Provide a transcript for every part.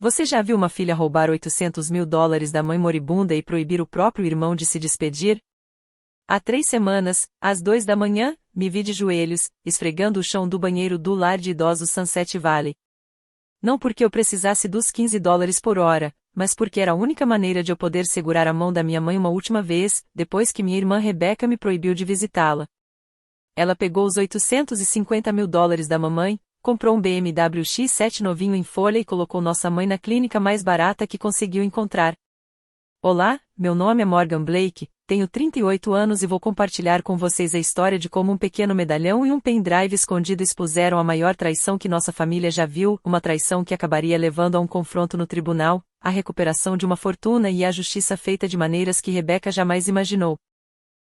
Você já viu uma filha roubar US$ 800.000 da mãe moribunda e proibir o próprio irmão de se despedir? Há 3 semanas, às 2 da manhã, me vi de joelhos, esfregando o chão do banheiro do lar de idosos Sunset Valley. Não porque eu precisasse dos US$ 15 por hora, mas porque era a única maneira de eu poder segurar a mão da minha mãe uma última vez, depois que minha irmã Rebecca me proibiu de visitá-la. Ela pegou os US$ 850.000 da mamãe, comprou um BMW X7 novinho em folha e colocou nossa mãe na clínica mais barata que conseguiu encontrar. Olá, meu nome é Morgan Blake, tenho 38 anos e vou compartilhar com vocês a história de como um pequeno medalhão e um pendrive escondido expuseram a maior traição que nossa família já viu, uma traição que acabaria levando a um confronto no tribunal, a recuperação de uma fortuna e a justiça feita de maneiras que Rebecca jamais imaginou.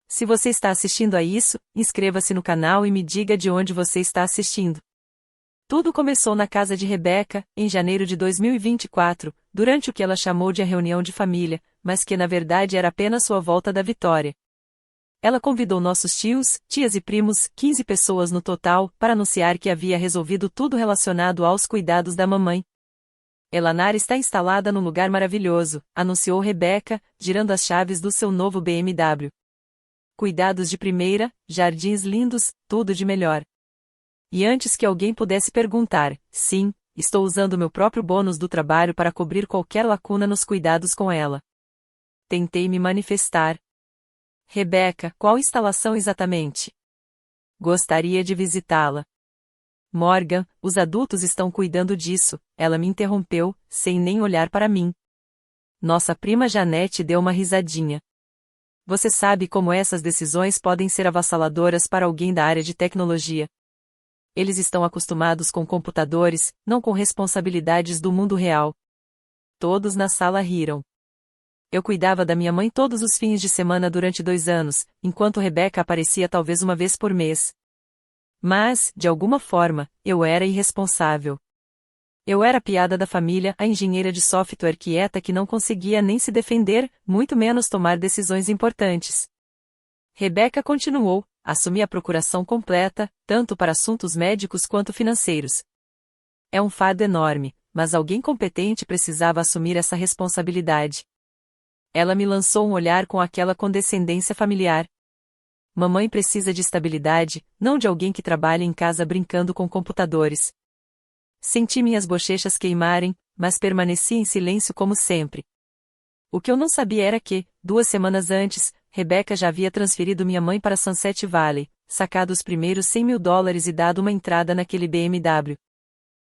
Se você está assistindo a isso, inscreva-se no canal e me diga de onde você está assistindo. Tudo começou na casa de Rebecca, em janeiro de 2024, durante o que ela chamou de a reunião de família, mas que na verdade era apenas sua volta da vitória. Ela convidou nossos tios, tias e primos, 15 pessoas no total, para anunciar que havia resolvido tudo relacionado aos cuidados da mamãe. Elanar está instalada num lugar maravilhoso, anunciou Rebecca, girando as chaves do seu novo BMW. Cuidados de primeira, jardins lindos, tudo de melhor. E antes que alguém pudesse perguntar, sim, estou usando meu próprio bônus do trabalho para cobrir qualquer lacuna nos cuidados com ela. Tentei me manifestar. Rebecca, qual instalação exatamente? Gostaria de visitá-la. Morgan, os adultos estão cuidando disso, ela me interrompeu, sem nem olhar para mim. Nossa prima Janete deu uma risadinha. Você sabe como essas decisões podem ser avassaladoras para alguém da área de tecnologia. Eles estão acostumados com computadores, não com responsabilidades do mundo real. Todos na sala riram. Eu cuidava da minha mãe todos os fins de semana durante 2 anos, enquanto Rebecca aparecia talvez uma vez por mês. Mas, de alguma forma, eu era irresponsável. Eu era a piada da família, a engenheira de software quieta que não conseguia nem se defender, muito menos tomar decisões importantes. Rebecca continuou. Assumi a procuração completa, tanto para assuntos médicos quanto financeiros. É um fardo enorme, mas alguém competente precisava assumir essa responsabilidade. Ela me lançou um olhar com aquela condescendência familiar. Mamãe precisa de estabilidade, não de alguém que trabalhe em casa brincando com computadores. Senti minhas bochechas queimarem, mas permaneci em silêncio como sempre. O que eu não sabia era que, 2 semanas antes, Rebecca já havia transferido minha mãe para Sunset Valley, sacado os primeiros $100.000 e dado uma entrada naquele BMW.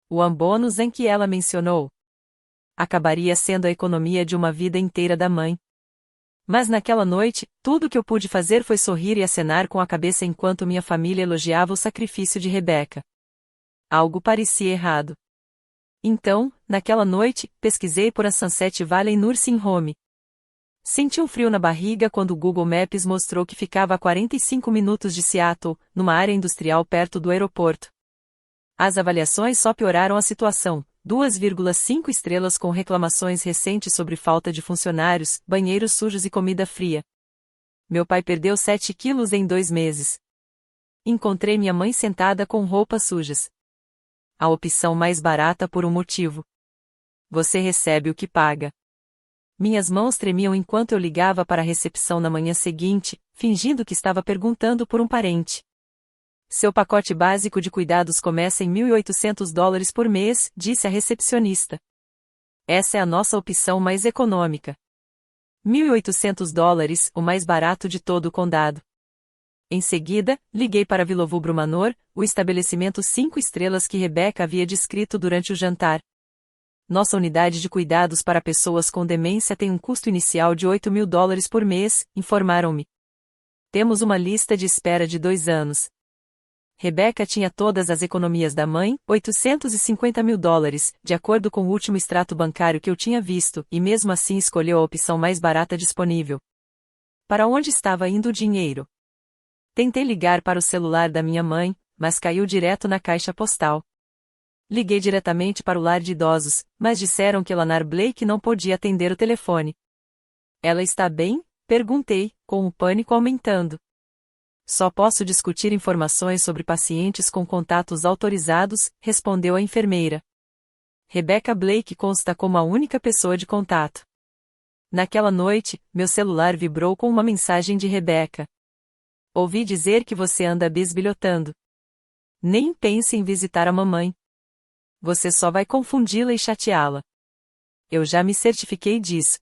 O bônus em que ela mencionou acabaria sendo a economia de uma vida inteira da mãe. Mas naquela noite, tudo o que eu pude fazer foi sorrir e acenar com a cabeça enquanto minha família elogiava o sacrifício de Rebecca. Algo parecia errado. Então, naquela noite, pesquisei por a Sunset Valley Nursing Home. Senti um frio na barriga quando o Google Maps mostrou que ficava a 45 minutos de Seattle, numa área industrial perto do aeroporto. As avaliações só pioraram a situação, 2,5 estrelas com reclamações recentes sobre falta de funcionários, banheiros sujos e comida fria. Meu pai perdeu 7 quilos em 2 meses. Encontrei minha mãe sentada com roupas sujas. A opção mais barata por um motivo. Você recebe o que paga. Minhas mãos tremiam enquanto eu ligava para a recepção na manhã seguinte, fingindo que estava perguntando por um parente. Seu pacote básico de cuidados começa em $1.800 por mês, disse a recepcionista. Essa é a nossa opção mais econômica. $1.800, o mais barato de todo o condado. Em seguida, liguei para Villovubro Manor, o estabelecimento 5 estrelas que Rebecca havia descrito durante o jantar. Nossa unidade de cuidados para pessoas com demência tem um custo inicial de $8.000 por mês, informaram-me. Temos uma lista de espera de 2 anos. Rebecca tinha todas as economias da mãe, $850.000, de acordo com o último extrato bancário que eu tinha visto, e mesmo assim escolheu a opção mais barata disponível. Para onde estava indo o dinheiro? Tentei ligar para o celular da minha mãe, mas caiu direto na caixa postal. Liguei diretamente para o lar de idosos, mas disseram que Elanar Blake não podia atender o telefone. Ela está bem? Perguntei, com o pânico aumentando. Só posso discutir informações sobre pacientes com contatos autorizados, respondeu a enfermeira. Rebecca Blake consta como a única pessoa de contato. Naquela noite, meu celular vibrou com uma mensagem de Rebecca. Ouvi dizer que você anda bisbilhotando. Nem pense em visitar a mamãe. Você só vai confundi-la e chateá-la. Eu já me certifiquei disso.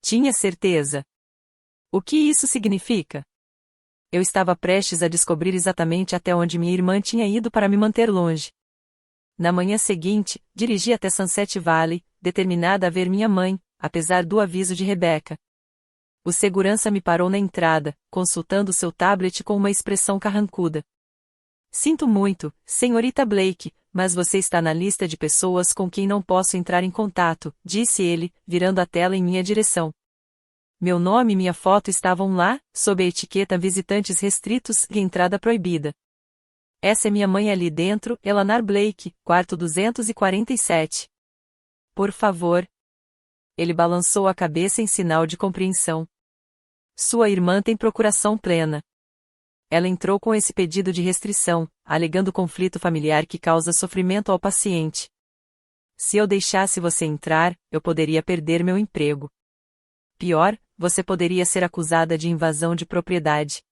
Tinha certeza. O que isso significa? Eu estava prestes a descobrir exatamente até onde minha irmã tinha ido para me manter longe. Na manhã seguinte, dirigi até Sunset Valley, determinada a ver minha mãe, apesar do aviso de Rebecca. O segurança me parou na entrada, consultando seu tablet com uma expressão carrancuda. Sinto muito, senhorita Blake, mas você está na lista de pessoas com quem não posso entrar em contato, disse ele, virando a tela em minha direção. Meu nome e minha foto estavam lá, sob a etiqueta Visitantes Restritos e Entrada Proibida. Essa é minha mãe ali dentro, Eleanor Blake, quarto 247. Por favor. Ele balançou a cabeça em sinal de compreensão. Sua irmã tem procuração plena. Ela entrou com esse pedido de restrição, alegando conflito familiar que causa sofrimento ao paciente. Se eu deixasse você entrar, eu poderia perder meu emprego. Pior, você poderia ser acusada de invasão de propriedade.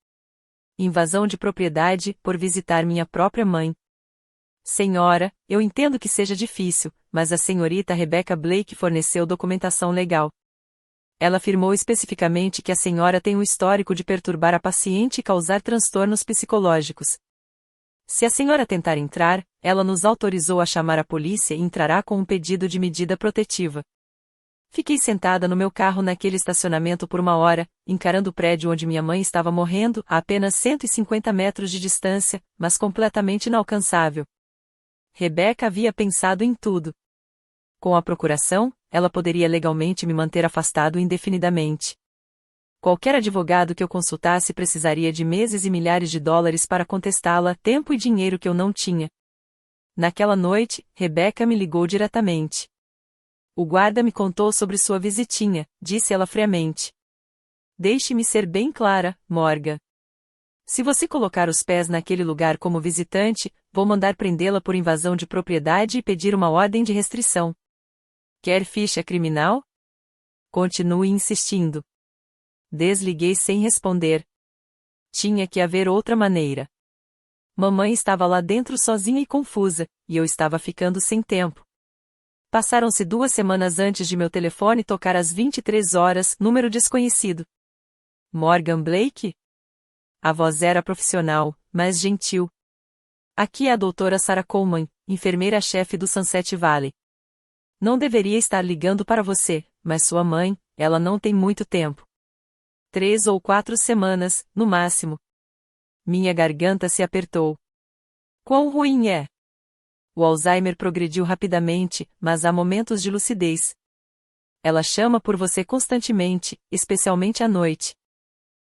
Invasão de propriedade por visitar minha própria mãe. Senhora, eu entendo que seja difícil, mas a senhorita Rebecca Blake forneceu documentação legal. Ela afirmou especificamente que a senhora tem um histórico de perturbar a paciente e causar transtornos psicológicos. Se a senhora tentar entrar, ela nos autorizou a chamar a polícia e entrará com um pedido de medida protetiva. Fiquei sentada no meu carro naquele estacionamento por 1 hora, encarando o prédio onde minha mãe estava morrendo, a apenas 150 metros de distância, mas completamente inalcançável. Rebecca havia pensado em tudo. Com a procuração, ela poderia legalmente me manter afastado indefinidamente. Qualquer advogado que eu consultasse precisaria de meses e milhares de dólares para contestá-la, tempo e dinheiro que eu não tinha. Naquela noite, Rebecca me ligou diretamente. O guarda me contou sobre sua visitinha, disse ela friamente. Deixe-me ser bem clara, Morgan. Se você colocar os pés naquele lugar como visitante, vou mandar prendê-la por invasão de propriedade e pedir uma ordem de restrição. Quer ficha criminal? Continue insistindo. Desliguei sem responder. Tinha que haver outra maneira. Mamãe estava lá dentro sozinha e confusa, e eu estava ficando sem tempo. Passaram-se 2 semanas antes de meu telefone tocar às 23 horas, número desconhecido. Morgan Blake? A voz era profissional, mas gentil. Aqui é a doutora Sarah Coleman, enfermeira-chefe do Sunset Valley. Não deveria estar ligando para você, mas sua mãe, ela não tem muito tempo. 3 ou 4 semanas, no máximo. Minha garganta se apertou. Quão ruim é? O Alzheimer progrediu rapidamente, mas há momentos de lucidez. Ela chama por você constantemente, especialmente à noite.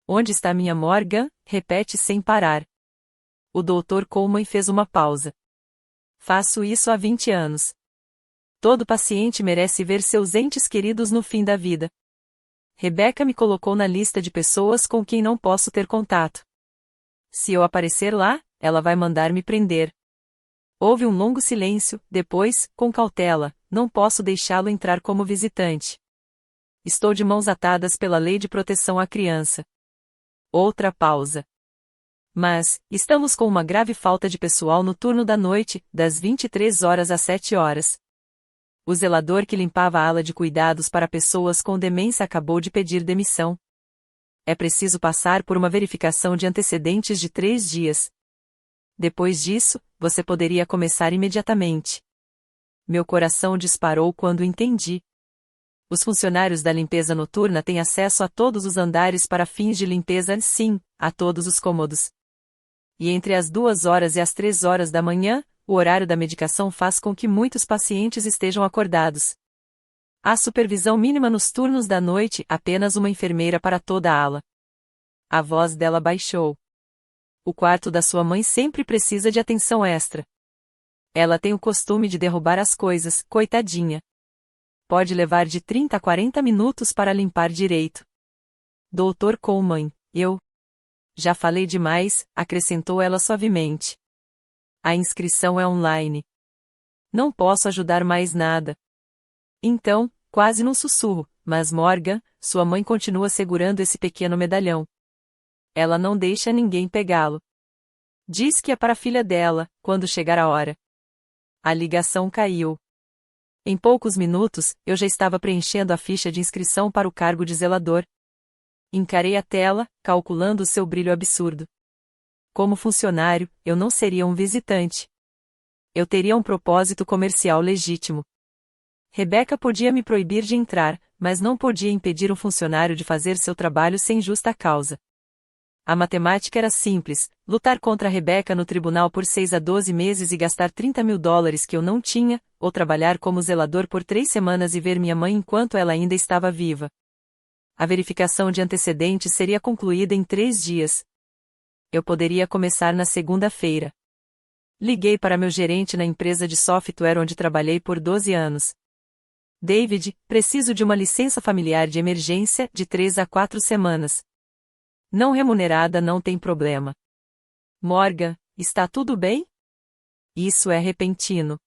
Onde está minha Morgan? Repete sem parar. O Dr. Coleman fez uma pausa. Faço isso há 20 anos. Todo paciente merece ver seus entes queridos no fim da vida. Rebecca me colocou na lista de pessoas com quem não posso ter contato. Se eu aparecer lá, ela vai mandar me prender. Houve um longo silêncio, depois, com cautela, não posso deixá-lo entrar como visitante. Estou de mãos atadas pela lei de proteção à criança. Outra pausa. Mas, estamos com uma grave falta de pessoal no turno da noite, das 23 horas às 7 horas. O zelador que limpava a ala de cuidados para pessoas com demência acabou de pedir demissão. É preciso passar por uma verificação de antecedentes de 3 dias. Depois disso, você poderia começar imediatamente. Meu coração disparou quando entendi. Os funcionários da limpeza noturna têm acesso a todos os andares para fins de limpeza, sim, a todos os cômodos. E entre as 2 horas e as 3 horas da manhã, o horário da medicação faz com que muitos pacientes estejam acordados. Há supervisão mínima nos turnos da noite, apenas uma enfermeira para toda a ala. A voz dela baixou. O quarto da sua mãe sempre precisa de atenção extra. Ela tem o costume de derrubar as coisas, coitadinha. Pode levar de 30 a 40 minutos para limpar direito. Dr. Coleman, eu. Já falei demais, acrescentou ela suavemente. A inscrição é online. Não posso ajudar mais nada. Então, quase num sussurro, mas Morgan, sua mãe continua segurando esse pequeno medalhão. Ela não deixa ninguém pegá-lo. Diz que é para a filha dela, quando chegar a hora. A ligação caiu. Em poucos minutos, eu já estava preenchendo a ficha de inscrição para o cargo de zelador. Encarei a tela, calculando o seu brilho absurdo. Como funcionário, eu não seria um visitante. Eu teria um propósito comercial legítimo. Rebecca podia me proibir de entrar, mas não podia impedir um funcionário de fazer seu trabalho sem justa causa. A matemática era simples: lutar contra Rebecca no tribunal por 6 a 12 meses e gastar $30.000 que eu não tinha, ou trabalhar como zelador por 3 semanas e ver minha mãe enquanto ela ainda estava viva. A verificação de antecedentes seria concluída em 3 dias. Eu poderia começar na segunda-feira. Liguei para meu gerente na empresa de software onde trabalhei por 12 anos. David, preciso de uma licença familiar de emergência de 3 a 4 semanas. Não remunerada não tem problema. Morgan, está tudo bem? Isso é repentino.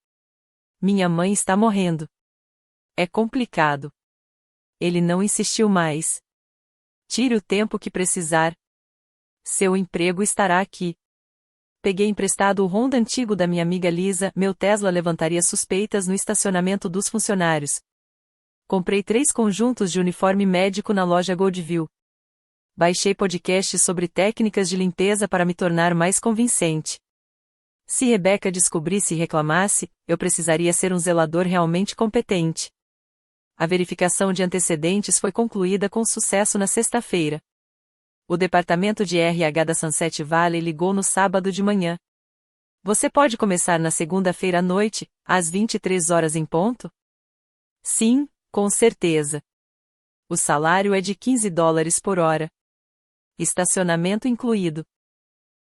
Minha mãe está morrendo. É complicado. Ele não insistiu mais. Tire o tempo que precisar. Seu emprego estará aqui. Peguei emprestado o Honda antigo da minha amiga Lisa, meu Tesla levantaria suspeitas no estacionamento dos funcionários. Comprei 3 conjuntos de uniforme médico na loja Goldview. Baixei podcasts sobre técnicas de limpeza para me tornar mais convincente. Se Rebecca descobrisse e reclamasse, eu precisaria ser um zelador realmente competente. A verificação de antecedentes foi concluída com sucesso na sexta-feira. O departamento de RH da Sunset Valley ligou no sábado de manhã. Você pode começar na segunda-feira à noite, às 23 horas em ponto? Sim, com certeza. O salário é de $15 por hora. Estacionamento incluído.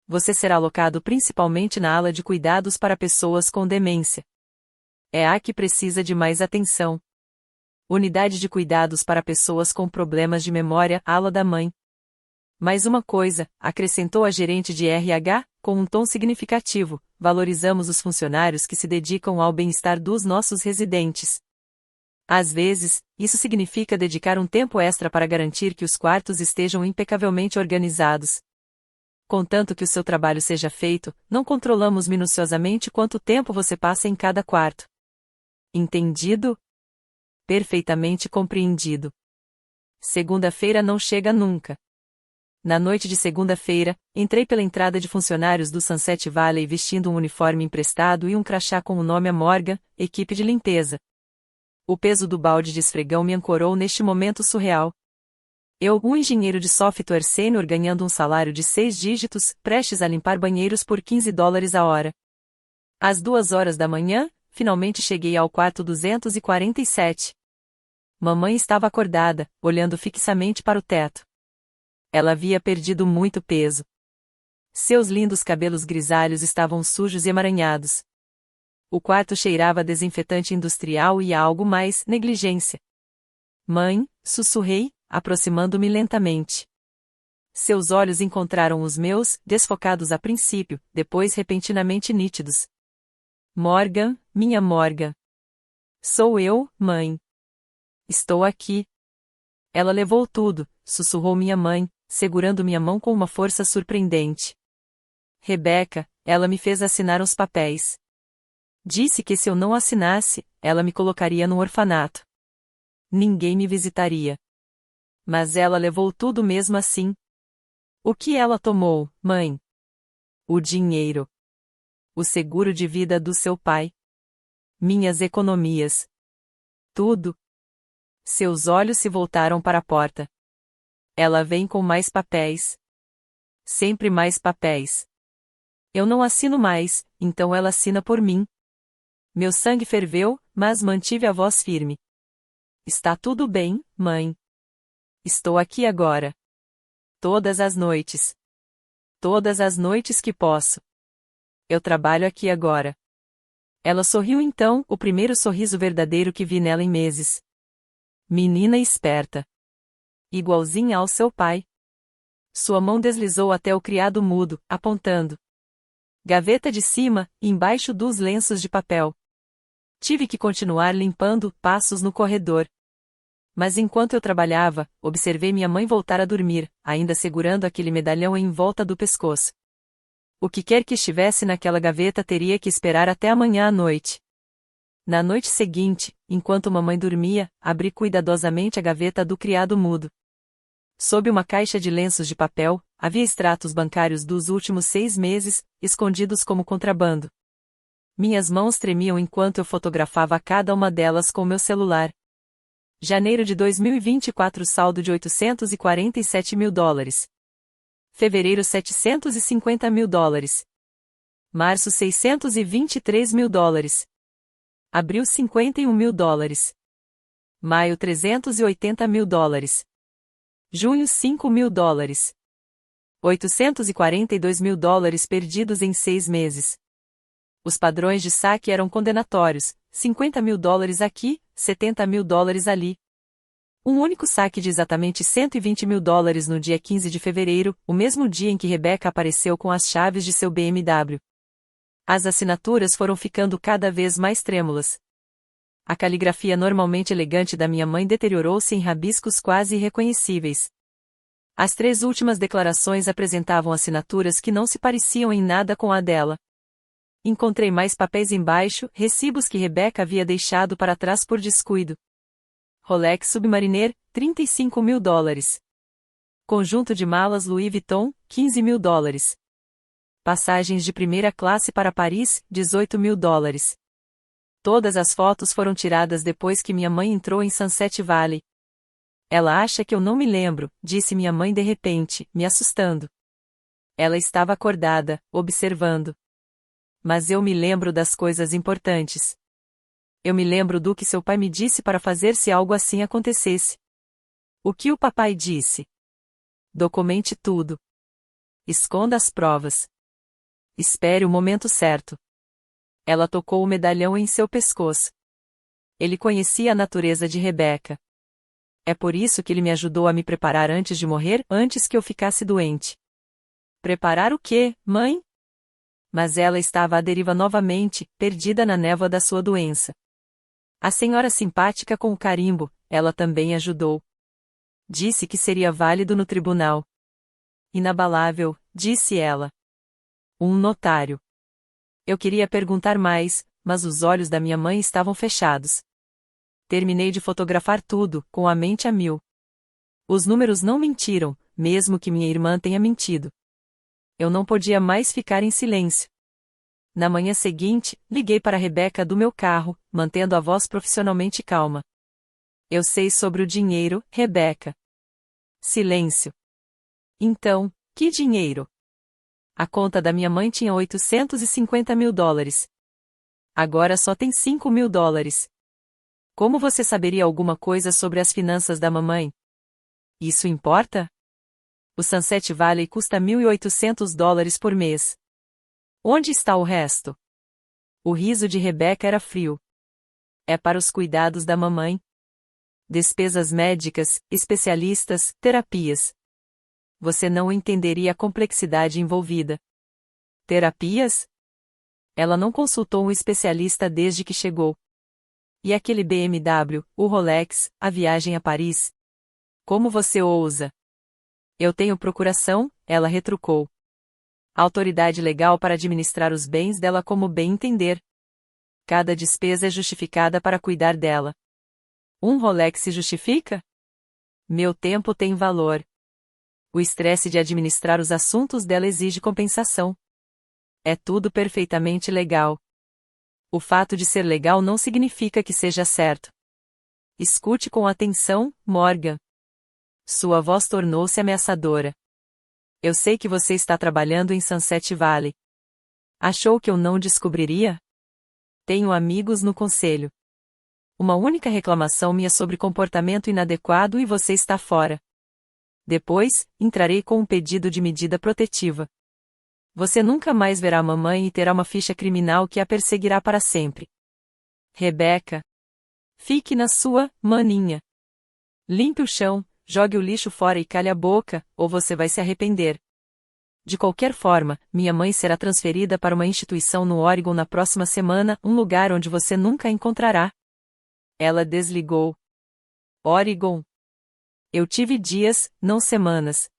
Você será alocado principalmente na ala de cuidados para pessoas com demência. É a que precisa de mais atenção. Unidade de cuidados para pessoas com problemas de memória, ala da mãe. Mais uma coisa, acrescentou a gerente de RH, com um tom significativo: valorizamos os funcionários que se dedicam ao bem-estar dos nossos residentes. Às vezes, isso significa dedicar um tempo extra para garantir que os quartos estejam impecavelmente organizados. Contanto que o seu trabalho seja feito, não controlamos minuciosamente quanto tempo você passa em cada quarto. Entendido? Perfeitamente compreendido. Segunda-feira não chega nunca. Na noite de segunda-feira, entrei pela entrada de funcionários do Sunset Valley vestindo um uniforme emprestado e um crachá com o nome Morgan, equipe de limpeza. O peso do balde de esfregão me ancorou neste momento surreal. Eu, um engenheiro de software sênior ganhando um salário de 6 dígitos, prestes a limpar banheiros por $15 a hora. Às 2 horas da manhã, finalmente cheguei ao quarto 247. Mamãe estava acordada, olhando fixamente para o teto. Ela havia perdido muito peso. Seus lindos cabelos grisalhos estavam sujos e emaranhados. O quarto cheirava a desinfetante industrial e a algo mais, negligência. Mãe, sussurrei, aproximando-me lentamente. Seus olhos encontraram os meus, desfocados a princípio, depois repentinamente nítidos. Morgan, minha Morgan. Sou eu, mãe. Estou aqui. Ela levou tudo, sussurrou minha mãe, segurando minha mão com uma força surpreendente. Rebecca, ela me fez assinar os papéis. Disse que se eu não assinasse, ela me colocaria num orfanato. Ninguém me visitaria. Mas ela levou tudo mesmo assim. O que ela tomou, mãe? O dinheiro. O seguro de vida do seu pai. Minhas economias. Tudo. Seus olhos se voltaram para a porta. Ela vem com mais papéis. Sempre mais papéis. Eu não assino mais, então ela assina por mim. Meu sangue ferveu, mas mantive a voz firme. Está tudo bem, mãe. Estou aqui agora. Todas as noites. Todas as noites que posso. Eu trabalho aqui agora. Ela sorriu então, o primeiro sorriso verdadeiro que vi nela em meses. Menina esperta. Igualzinha ao seu pai. Sua mão deslizou até o criado mudo, apontando. Gaveta de cima, embaixo dos lenços de papel. Tive que continuar limpando passos no corredor. Mas enquanto eu trabalhava, observei minha mãe voltar a dormir, ainda segurando aquele medalhão em volta do pescoço. O que quer que estivesse naquela gaveta teria que esperar até amanhã à noite. Na noite seguinte, enquanto mamãe dormia, abri cuidadosamente a gaveta do criado mudo. Sob uma caixa de lenços de papel, havia extratos bancários dos últimos 6 meses, escondidos como contrabando. Minhas mãos tremiam enquanto eu fotografava cada uma delas com meu celular. Janeiro de 2024, saldo de $847 mil. Fevereiro, $750 mil. Março, $623 mil. Abril, $51 mil. Maio, $380 mil. Junho, $5 mil. $842 mil perdidos em 6 meses. Os padrões de saque eram condenatórios, $50 mil aqui, $70 mil ali. Um único saque de exatamente $120 mil no dia 15 de fevereiro, o mesmo dia em que Rebecca apareceu com as chaves de seu BMW. As assinaturas foram ficando cada vez mais trêmulas. A caligrafia normalmente elegante da minha mãe deteriorou-se em rabiscos quase irreconhecíveis. As 3 últimas declarações apresentavam assinaturas que não se pareciam em nada com a dela. Encontrei mais papéis embaixo, recibos que Rebecca havia deixado para trás por descuido. Rolex Submariner, $35 mil. Conjunto de malas Louis Vuitton, $15 mil. Passagens de primeira classe para Paris, $18 mil. Todas as fotos foram tiradas depois que minha mãe entrou em Sunset Valley. Ela acha que eu não me lembro, disse minha mãe de repente, me assustando. Ela estava acordada, observando. Mas eu me lembro das coisas importantes. Eu me lembro do que seu pai me disse para fazer se algo assim acontecesse. O que o papai disse? Documente tudo. Esconda as provas. Espere o momento certo. Ela tocou o medalhão em seu pescoço. Ele conhecia a natureza de Rebecca. É por isso que ele me ajudou a me preparar antes de morrer, antes que eu ficasse doente. Preparar o quê, mãe? Mas ela estava à deriva novamente, perdida na névoa da sua doença. A senhora simpática com o carimbo, ela também ajudou. Disse que seria válido no tribunal. Inabalável, disse ela. Um notário. Eu queria perguntar mais, mas os olhos da minha mãe estavam fechados. Terminei de fotografar tudo, com a mente a mil. Os números não mentiram, mesmo que minha irmã tenha mentido. Eu não podia mais ficar em silêncio. Na manhã seguinte, liguei para Rebecca do meu carro, mantendo a voz profissionalmente calma. Eu sei sobre o dinheiro, Rebecca. Silêncio. Então, que dinheiro? A conta da minha mãe tinha $850 mil. Agora só tem $5 mil. Como você saberia alguma coisa sobre as finanças da mamãe? Isso importa? O Sunset Valley custa $1.800 por mês. Onde está o resto? O riso de Rebecca era frio. É para os cuidados da mamãe. Despesas médicas, especialistas, terapias. Você não entenderia a complexidade envolvida. Terapias? Ela não consultou um especialista desde que chegou. E aquele BMW, o Rolex, a viagem a Paris? Como você ousa? Eu tenho procuração, ela retrucou. Autoridade legal para administrar os bens dela como bem entender. Cada despesa é justificada para cuidar dela. Um Rolex se justifica? Meu tempo tem valor. O estresse de administrar os assuntos dela exige compensação. É tudo perfeitamente legal. O fato de ser legal não significa que seja certo. Escute com atenção, Morgan. Sua voz tornou-se ameaçadora. Eu sei que você está trabalhando em Sunset Valley. Achou que eu não descobriria? Tenho amigos no conselho. Uma única reclamação minha sobre comportamento inadequado e você está fora. Depois, entrarei com um pedido de medida protetiva. Você nunca mais verá a mamãe e terá uma ficha criminal que a perseguirá para sempre. Rebecca. Fique na sua, maninha. Limpe o chão, jogue o lixo fora e cale a boca, ou você vai se arrepender. De qualquer forma, minha mãe será transferida para uma instituição no Oregon na próxima semana, um lugar onde você nunca a encontrará. Ela desligou. Oregon. Eu tive dias, não semanas.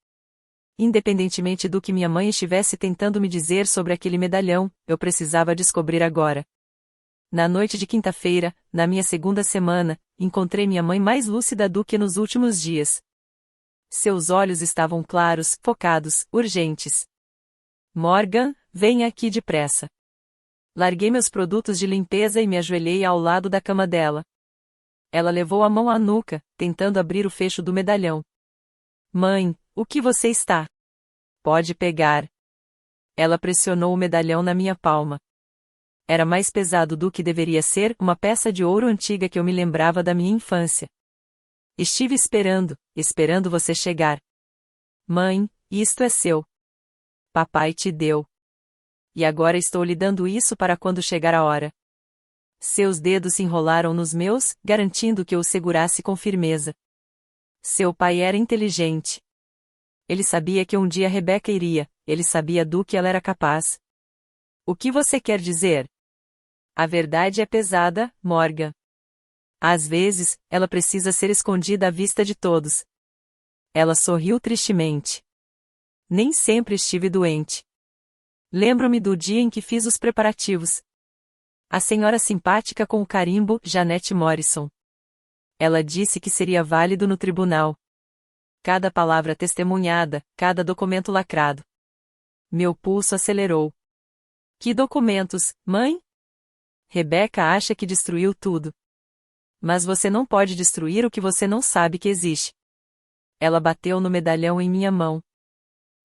Independentemente do que minha mãe estivesse tentando me dizer sobre aquele medalhão, eu precisava descobrir agora. Na noite de quinta-feira, na minha segunda semana, encontrei minha mãe mais lúcida do que nos últimos dias. Seus olhos estavam claros, focados, urgentes. Morgan, venha aqui depressa. Larguei meus produtos de limpeza e me ajoelhei ao lado da cama dela. Ela levou a mão à nuca, tentando abrir o fecho do medalhão. Mãe, o que você está? Pode pegar. Ela pressionou o medalhão na minha palma. Era mais pesado do que deveria ser, uma peça de ouro antiga que eu me lembrava da minha infância. Estive esperando você chegar. Mãe, isto é seu. Papai te deu. E agora estou lhe dando isso para quando chegar a hora. Seus dedos se enrolaram nos meus, garantindo que eu o segurasse com firmeza. Seu pai era inteligente. Ele sabia que um dia Rebecca iria, ele sabia do que ela era capaz. O que você quer dizer? A verdade é pesada, Morgan. Às vezes, ela precisa ser escondida à vista de todos. Ela sorriu tristemente. Nem sempre estive doente. Lembro-me do dia em que fiz os preparativos. A senhora simpática com o carimbo, Janete Morrison. Ela disse que seria válido no tribunal. Cada palavra testemunhada, cada documento lacrado. Meu pulso acelerou. Que documentos, mãe? Rebecca acha que destruiu tudo. Mas você não pode destruir o que você não sabe que existe. Ela bateu no medalhão em minha mão.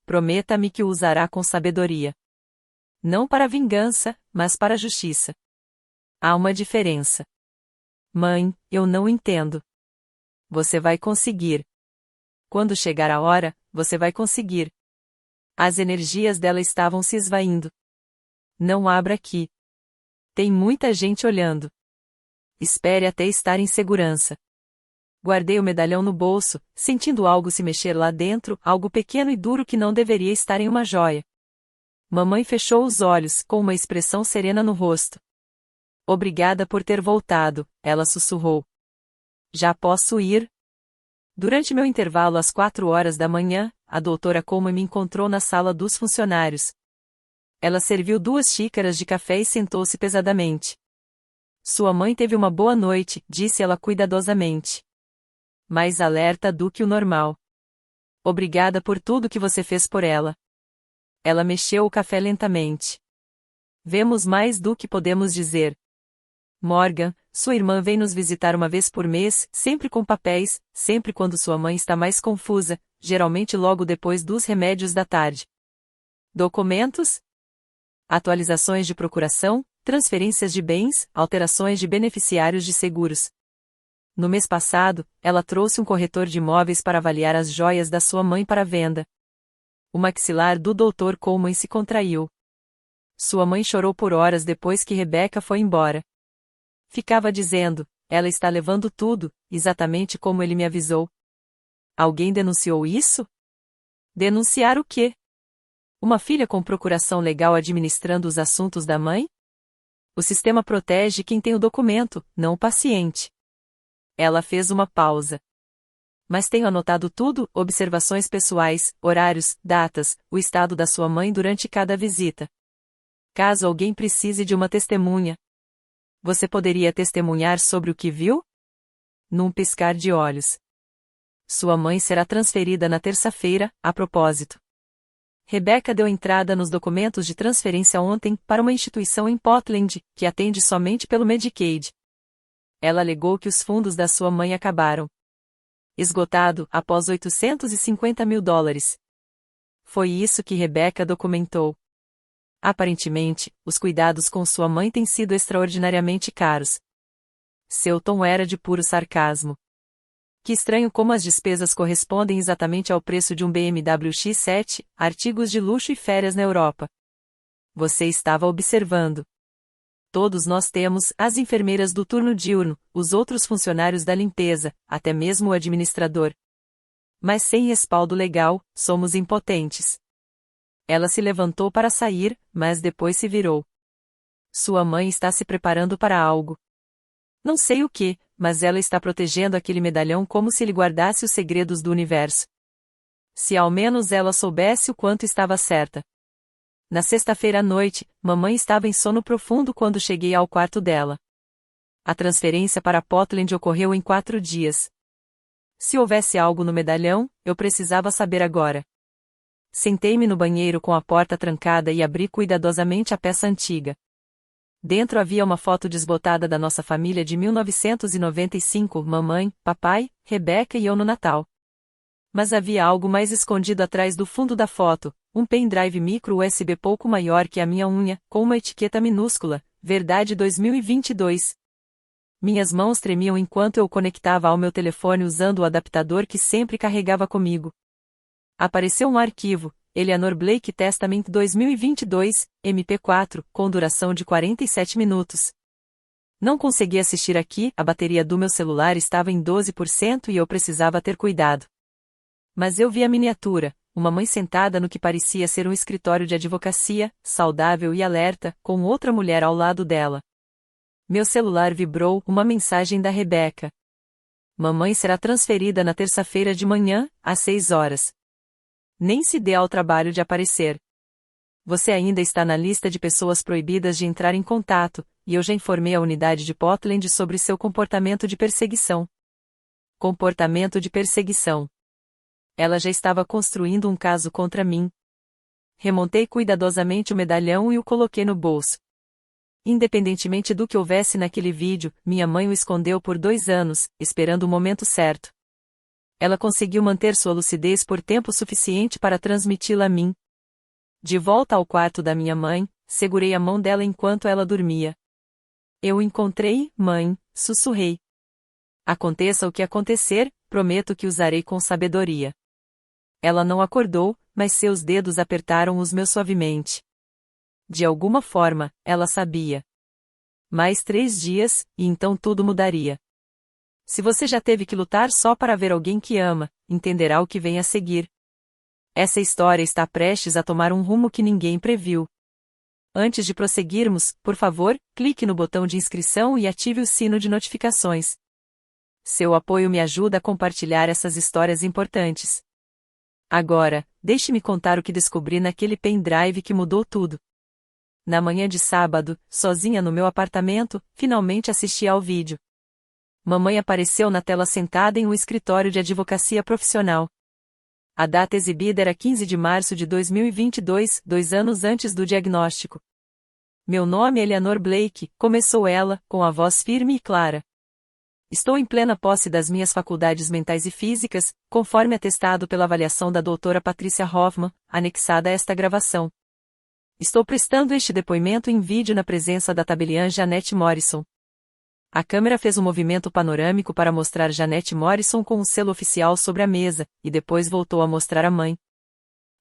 Prometa-me que o usará com sabedoria. Não para vingança, mas para a justiça. Há uma diferença. Mãe, eu não entendo. Você vai conseguir. Quando chegar a hora, você vai conseguir. As energias dela estavam se esvaindo. Não abra aqui. Tem muita gente olhando. Espere até estar em segurança. Guardei o medalhão no bolso, sentindo algo se mexer lá dentro, algo pequeno e duro que não deveria estar em uma joia. Mamãe fechou os olhos, com uma expressão serena no rosto. Obrigada por ter voltado, ela sussurrou. Já posso ir? Durante meu intervalo às 4 horas da manhã, a doutora Coleman me encontrou na sala dos funcionários. Ela serviu 2 xícaras de café e sentou-se pesadamente. Sua mãe teve uma boa noite, disse ela cuidadosamente. Mais alerta do que o normal. Obrigada por tudo que você fez por ela. Ela mexeu o café lentamente. Vemos mais do que podemos dizer. Morgan, sua irmã vem nos visitar uma vez por mês, sempre com papéis, sempre quando sua mãe está mais confusa, geralmente logo depois dos remédios da tarde. Documentos? Atualizações de procuração, transferências de bens, alterações de beneficiários de seguros. No mês passado, ela trouxe um corretor de imóveis para avaliar as joias da sua mãe para venda. O maxilar do Dr. Coleman se contraiu. Sua mãe chorou por horas depois que Rebecca foi embora. Ficava dizendo, ela está levando tudo, exatamente como ele me avisou. Alguém denunciou isso? Denunciar o quê? Uma filha com procuração legal administrando os assuntos da mãe? O sistema protege quem tem o documento, não o paciente. Ela fez uma pausa. Mas tenho anotado tudo, observações pessoais, horários, datas, o estado da sua mãe durante cada visita. Caso alguém precise de uma testemunha. Você poderia testemunhar sobre o que viu? Num piscar de olhos. Sua mãe será transferida na terça-feira, a propósito. Rebecca deu entrada nos documentos de transferência ontem para uma instituição em Portland, que atende somente pelo Medicaid. Ela alegou que os fundos da sua mãe acabaram. Esgotado, após $850 mil. Foi isso que Rebecca documentou. Aparentemente, os cuidados com sua mãe têm sido extraordinariamente caros. Seu tom era de puro sarcasmo. Que estranho como as despesas correspondem exatamente ao preço de um BMW X7, artigos de luxo e férias na Europa. Você estava observando. Todos nós temos, as enfermeiras do turno diurno, os outros funcionários da limpeza, até mesmo o administrador. Mas sem respaldo legal, somos impotentes. Ela se levantou para sair, mas depois se virou. Sua mãe está se preparando para algo. Não sei o que, mas ela está protegendo aquele medalhão como se ele guardasse os segredos do universo. Se ao menos ela soubesse o quanto estava certa. Na sexta-feira à noite, mamãe estava em sono profundo quando cheguei ao quarto dela. A transferência para Portland ocorreu em 4 dias. Se houvesse algo no medalhão, eu precisava saber agora. Sentei-me no banheiro com a porta trancada e abri cuidadosamente a peça antiga. Dentro havia uma foto desbotada da nossa família de 1995, mamãe, papai, Rebeca e eu no Natal. Mas havia algo mais escondido atrás do fundo da foto, um pendrive micro USB pouco maior que a minha unha, com uma etiqueta minúscula, Verdade 2022. Minhas mãos tremiam enquanto eu o conectava ao meu telefone usando o adaptador que sempre carregava comigo. Apareceu um arquivo, Eleanor Blake Testament 2022, MP4, com duração de 47 minutos. Não consegui assistir aqui, a bateria do meu celular estava em 12% e eu precisava ter cuidado. Mas eu vi a miniatura, uma mãe sentada no que parecia ser um escritório de advocacia, saudável e alerta, com outra mulher ao lado dela. Meu celular vibrou, uma mensagem da Rebeca. Mamãe será transferida na terça-feira de manhã, às 6 horas. Nem se dê ao trabalho de aparecer. Você ainda está na lista de pessoas proibidas de entrar em contato, e eu já informei a unidade de Portland sobre seu comportamento de perseguição. Comportamento de perseguição. Ela já estava construindo um caso contra mim. Remontei cuidadosamente o medalhão e o coloquei no bolso. Independentemente do que houvesse naquele vídeo, minha mãe o escondeu por 2 anos, esperando o momento certo. Ela conseguiu manter sua lucidez por tempo suficiente para transmiti-la a mim. De volta ao quarto da minha mãe, segurei a mão dela enquanto ela dormia. Eu o encontrei, mãe, sussurrei. Aconteça o que acontecer, prometo que usarei com sabedoria. Ela não acordou, mas seus dedos apertaram os meus suavemente. De alguma forma, ela sabia. Mais 3 dias, e então tudo mudaria. Se você já teve que lutar só para ver alguém que ama, entenderá o que vem a seguir. Essa história está prestes a tomar um rumo que ninguém previu. Antes de prosseguirmos, por favor, clique no botão de inscrição e ative o sino de notificações. Seu apoio me ajuda a compartilhar essas histórias importantes. Agora, deixe-me contar o que descobri naquele pendrive que mudou tudo. Na manhã de sábado, sozinha no meu apartamento, finalmente assisti ao vídeo. Mamãe apareceu na tela sentada em um escritório de advocacia profissional. A data exibida era 15 de março de 2022, 2 anos antes do diagnóstico. Meu nome é Eleanor Blake, começou ela, com a voz firme e clara. Estou em plena posse das minhas faculdades mentais e físicas, conforme atestado pela avaliação da doutora Patricia Hoffman, anexada a esta gravação. Estou prestando este depoimento em vídeo na presença da tabeliã Janete Morrison. A câmera fez um movimento panorâmico para mostrar Janete Morrison com um selo oficial sobre a mesa, e depois voltou a mostrar a mãe.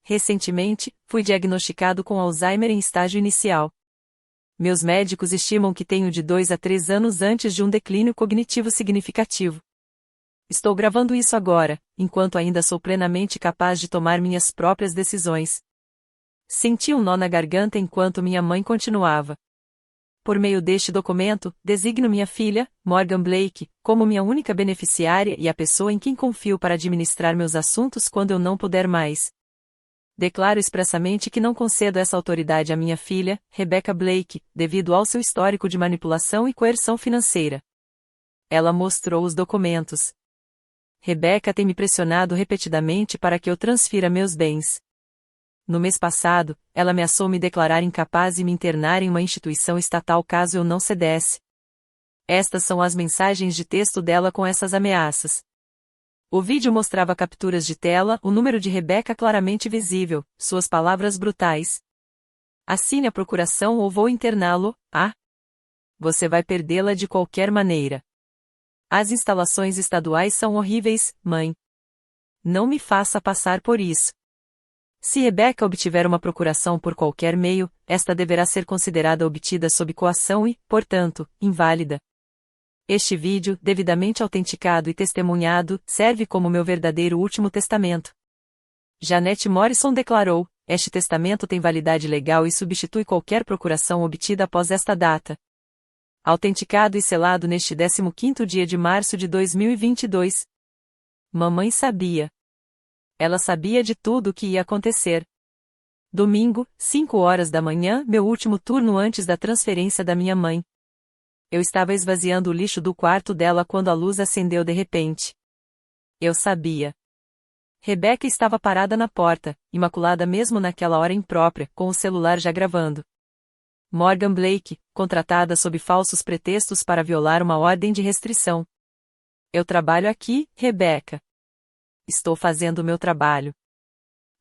Recentemente, fui diagnosticado com Alzheimer em estágio inicial. Meus médicos estimam que tenho de 2 a 3 anos antes de um declínio cognitivo significativo. Estou gravando isso agora, enquanto ainda sou plenamente capaz de tomar minhas próprias decisões. Senti um nó na garganta enquanto minha mãe continuava. Por meio deste documento, designo minha filha, Morgan Blake, como minha única beneficiária e a pessoa em quem confio para administrar meus assuntos quando eu não puder mais. Declaro expressamente que não concedo essa autoridade à minha filha, Rebecca Blake, devido ao seu histórico de manipulação e coerção financeira. Ela mostrou os documentos. Rebecca tem me pressionado repetidamente para que eu transfira meus bens. No mês passado, ela ameaçou me declarar incapaz e me internar em uma instituição estatal caso eu não cedesse. Estas são as mensagens de texto dela com essas ameaças. O vídeo mostrava capturas de tela, o número de Rebecca claramente visível, suas palavras brutais. Assine a procuração ou vou interná-lo, Você vai perdê-la de qualquer maneira. As instalações estaduais são horríveis, mãe. Não me faça passar por isso. Se Rebecca obtiver uma procuração por qualquer meio, esta deverá ser considerada obtida sob coação e, portanto, inválida. Este vídeo, devidamente autenticado e testemunhado, serve como meu verdadeiro último testamento. Janete Morrison declarou, Este testamento tem validade legal e substitui qualquer procuração obtida após esta data. Autenticado e selado neste 15º dia de março de 2022. Mamãe sabia. Ela sabia de tudo o que ia acontecer. Domingo, 5 horas da manhã, meu último turno antes da transferência da minha mãe. Eu estava esvaziando o lixo do quarto dela quando a luz acendeu de repente. Eu sabia. Rebeca estava parada na porta, imaculada mesmo naquela hora imprópria, com o celular já gravando. Morgan Blake, contratada sob falsos pretextos para violar uma ordem de restrição. Eu trabalho aqui, Rebeca. Estou fazendo o meu trabalho.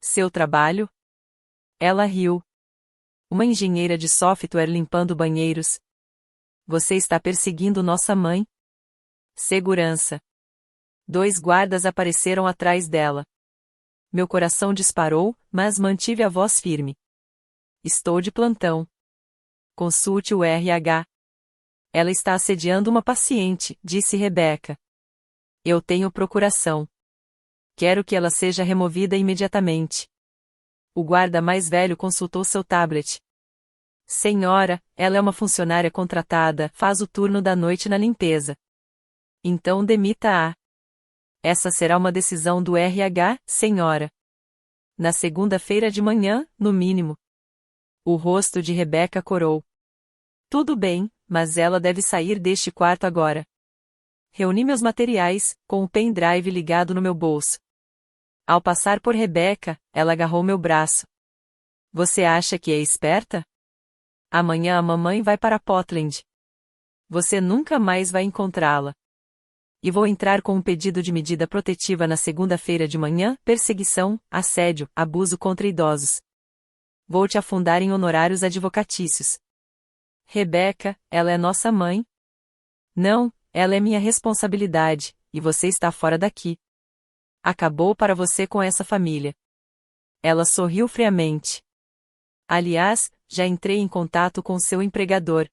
Seu trabalho? Ela riu. Uma engenheira de software limpando banheiros. Você está perseguindo nossa mãe? Segurança. 2 guardas apareceram atrás dela. Meu coração disparou, mas mantive a voz firme. Estou de plantão. Consulte o RH. Ela está assediando uma paciente, disse Rebeca. Eu tenho procuração. Quero que ela seja removida imediatamente. O guarda mais velho consultou seu tablet. Senhora, ela é uma funcionária contratada, faz o turno da noite na limpeza. Então demita-a. Essa será uma decisão do RH, senhora. Na segunda-feira de manhã, no mínimo. O rosto de Rebeca corou. Tudo bem, mas ela deve sair deste quarto agora. Reuni meus materiais, com o pendrive ligado no meu bolso. Ao passar por Rebeca, ela agarrou meu braço. Você acha que é esperta? Amanhã a mamãe vai para Portland. Você nunca mais vai encontrá-la. E vou entrar com um pedido de medida protetiva na segunda-feira de manhã, perseguição, assédio, abuso contra idosos. Vou te afundar em honorários advocatícios. Rebeca, ela é nossa mãe? Não, ela é minha responsabilidade, e você está fora daqui. Acabou para você com essa família. Ela sorriu friamente. Aliás, já entrei em contato com seu empregador.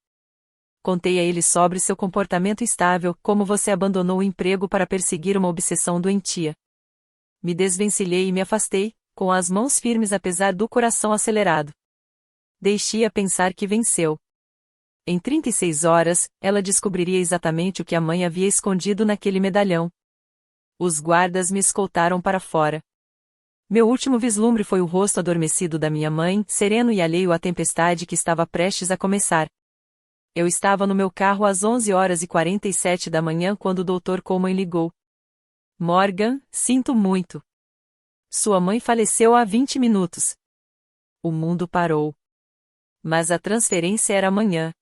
Contei a ele sobre seu comportamento instável, como você abandonou o emprego para perseguir uma obsessão doentia. Me desvencilhei e me afastei, com as mãos firmes apesar do coração acelerado. Deixei-a pensar que venceu. Em 36 horas, ela descobriria exatamente o que a mãe havia escondido naquele medalhão. Os guardas me escoltaram para fora. Meu último vislumbre foi o rosto adormecido da minha mãe, sereno e alheio à tempestade que estava prestes a começar. Eu estava no meu carro às 11h47 da manhã quando o Dr. Coleman ligou. Morgan, sinto muito. Sua mãe faleceu há 20 minutos. O mundo parou. Mas a transferência era amanhã.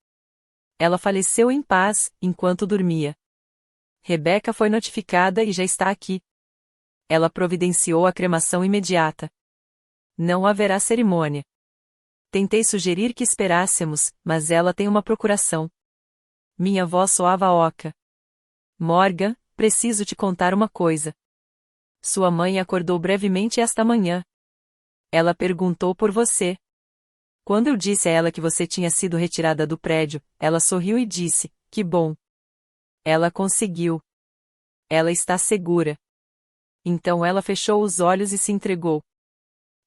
Ela faleceu em paz, enquanto dormia. Rebeca foi notificada e já está aqui. Ela providenciou a cremação imediata. Não haverá cerimônia. Tentei sugerir que esperássemos, mas ela tem uma procuração. Minha voz soava oca. Morgan, preciso te contar uma coisa. Sua mãe acordou brevemente esta manhã. Ela perguntou por você. Quando eu disse a ela que você tinha sido retirada do prédio, ela sorriu e disse, que bom. Ela conseguiu. Ela está segura. Então ela fechou os olhos e se entregou.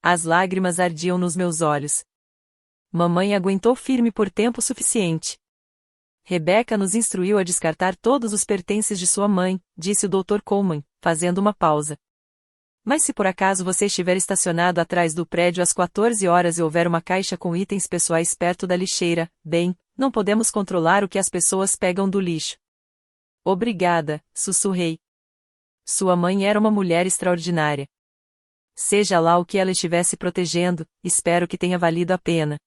As lágrimas ardiam nos meus olhos. Mamãe aguentou firme por tempo suficiente. Rebeca nos instruiu a descartar todos os pertences de sua mãe, disse o Dr. Coleman, fazendo uma pausa. Mas se por acaso você estiver estacionado atrás do prédio às 14 horas e houver uma caixa com itens pessoais perto da lixeira, bem, não podemos controlar o que as pessoas pegam do lixo. Obrigada, sussurrei. Sua mãe era uma mulher extraordinária. Seja lá o que ela estivesse protegendo, espero que tenha valido a pena.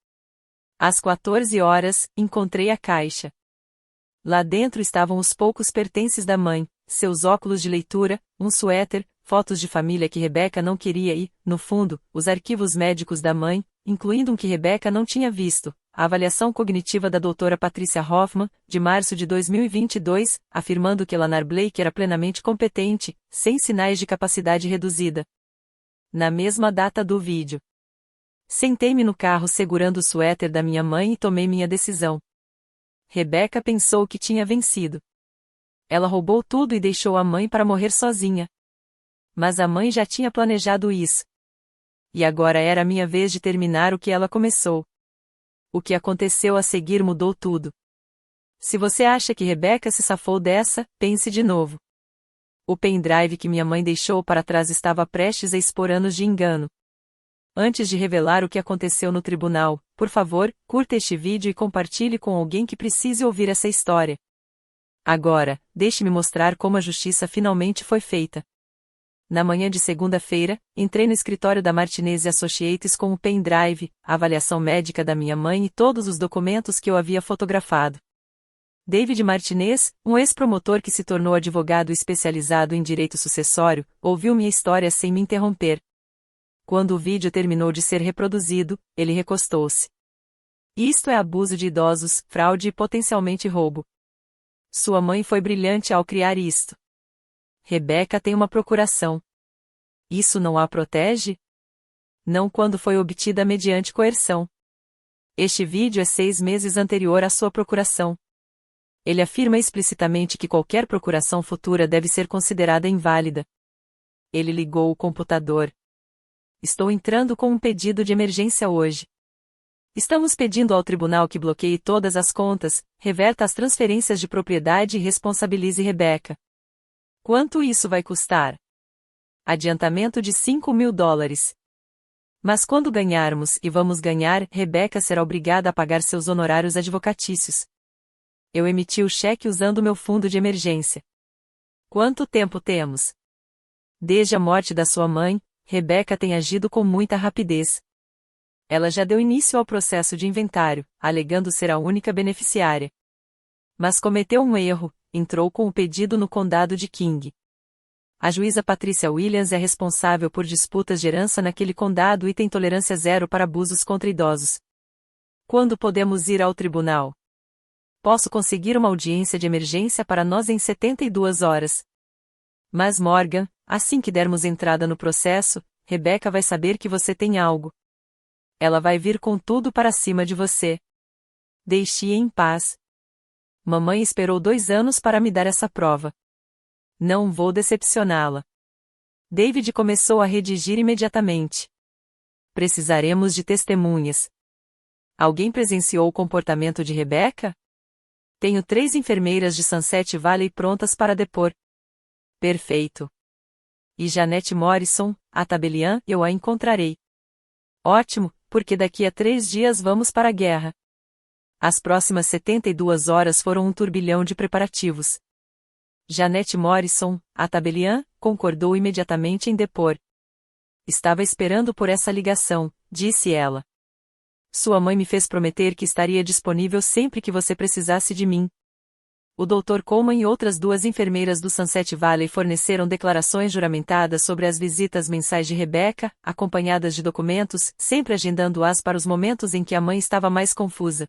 Às 14 horas, encontrei a caixa. Lá dentro estavam os poucos pertences da mãe, seus óculos de leitura, um suéter, fotos de família que Rebeca não queria e, no fundo, os arquivos médicos da mãe, incluindo um que Rebeca não tinha visto, a avaliação cognitiva da doutora Patricia Hoffman, de março de 2022, afirmando que Lanar Blake era plenamente competente, sem sinais de capacidade reduzida. Na mesma data do vídeo. Sentei-me no carro segurando o suéter da minha mãe e tomei minha decisão. Rebeca pensou que tinha vencido. Ela roubou tudo e deixou a mãe para morrer sozinha. Mas a mãe já tinha planejado isso. E agora era a minha vez de terminar o que ela começou. O que aconteceu a seguir mudou tudo. Se você acha que Rebeca se safou dessa, pense de novo. O pendrive que minha mãe deixou para trás estava prestes a expor anos de engano. Antes de revelar o que aconteceu no tribunal, por favor, curta este vídeo e compartilhe com alguém que precise ouvir essa história. Agora, deixe-me mostrar como a justiça finalmente foi feita. Na manhã de segunda-feira, entrei no escritório da Martinez Associates com o pendrive, a avaliação médica da minha mãe e todos os documentos que eu havia fotografado. David Martinez, um ex-promotor que se tornou advogado especializado em direito sucessório, ouviu minha história sem me interromper. Quando o vídeo terminou de ser reproduzido, ele recostou-se. Isto é abuso de idosos, fraude e potencialmente roubo. Sua mãe foi brilhante ao criar isto. Rebeca tem uma procuração. Isso não a protege? Não quando foi obtida mediante coerção. Este vídeo é 6 meses anterior à sua procuração. Ele afirma explicitamente que qualquer procuração futura deve ser considerada inválida. Ele ligou o computador. Estou entrando com um pedido de emergência hoje. Estamos pedindo ao tribunal que bloqueie todas as contas, reverta as transferências de propriedade e responsabilize Rebeca. Quanto isso vai custar? Adiantamento de $5.000. Mas quando ganharmos, e vamos ganhar, Rebeca será obrigada a pagar seus honorários advocatícios. Eu emiti o cheque usando meu fundo de emergência. Quanto tempo temos? Desde a morte da sua mãe, Rebeca tem agido com muita rapidez. Ela já deu início ao processo de inventário, alegando ser a única beneficiária. Mas cometeu um erro, entrou com o pedido no condado de King. A juíza Patricia Williams é responsável por disputas de herança naquele condado e tem tolerância zero para abusos contra idosos. Quando podemos ir ao tribunal? Posso conseguir uma audiência de emergência para nós em 72 horas. Mas Morgan, assim que dermos entrada no processo, Rebeca vai saber que você tem algo. Ela vai vir com tudo para cima de você. Deixe-a em paz. Mamãe esperou 2 anos para me dar essa prova. Não vou decepcioná-la. David começou a redigir imediatamente. Precisaremos de testemunhas. Alguém presenciou o comportamento de Rebeca? Tenho 3 enfermeiras de Sunset Valley prontas para depor. Perfeito. E Janete Morrison, a tabeliã, eu a encontrarei. Ótimo, porque daqui a 3 dias vamos para a guerra. As próximas 72 horas foram um turbilhão de preparativos. Janete Morrison, a tabeliã, concordou imediatamente em depor. Estava esperando por essa ligação, disse ela. Sua mãe me fez prometer que estaria disponível sempre que você precisasse de mim. O Dr. Coleman e outras 2 enfermeiras do Sunset Valley forneceram declarações juramentadas sobre as visitas mensais de Rebeca, acompanhadas de documentos, sempre agendando-as para os momentos em que a mãe estava mais confusa.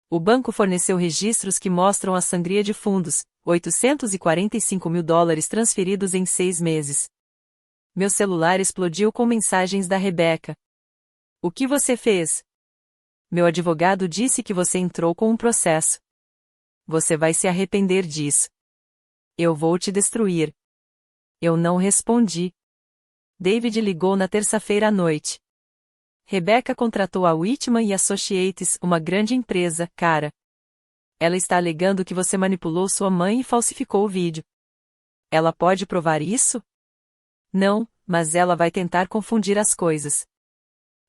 O banco forneceu registros que mostram a sangria de fundos, $845.000 transferidos em 6 meses. Meu celular explodiu com mensagens da Rebeca. O que você fez? Meu advogado disse que você entrou com um processo. Você vai se arrepender disso. Eu vou te destruir. Eu não respondi. David ligou na terça-feira à noite. Rebeca contratou a Whitman Associates, uma grande empresa, cara. Ela está alegando que você manipulou sua mãe e falsificou o vídeo. Ela pode provar isso? Não, mas ela vai tentar confundir as coisas.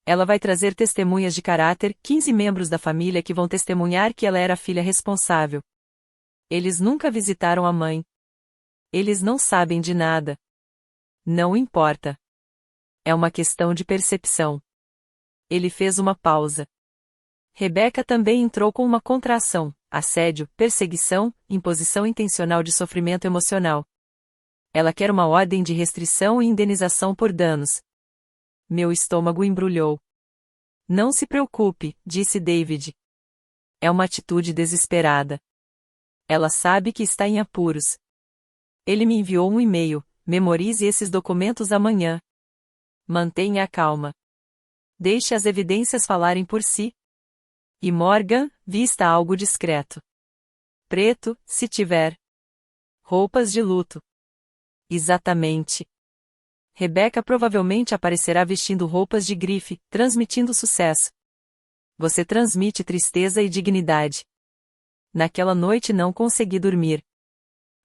Ela vai trazer testemunhas de caráter, 15 membros da família que vão testemunhar que ela era a filha responsável. Eles nunca visitaram a mãe. Eles não sabem de nada. Não importa. É uma questão de percepção. Ele fez uma pausa. Rebeca também entrou com uma contração, assédio, perseguição, imposição intencional de sofrimento emocional. Ela quer uma ordem de restrição e indenização por danos. Meu estômago embrulhou. Não se preocupe, disse David. É uma atitude desesperada. Ela sabe que está em apuros. Ele me enviou um e-mail. Memorize esses documentos amanhã. Mantenha a calma. Deixe as evidências falarem por si. E Morgan, vista algo discreto. Preto, se tiver. Roupas de luto. Exatamente. Rebecca provavelmente aparecerá vestindo roupas de grife, transmitindo sucesso. Você transmite tristeza e dignidade. Naquela noite não consegui dormir.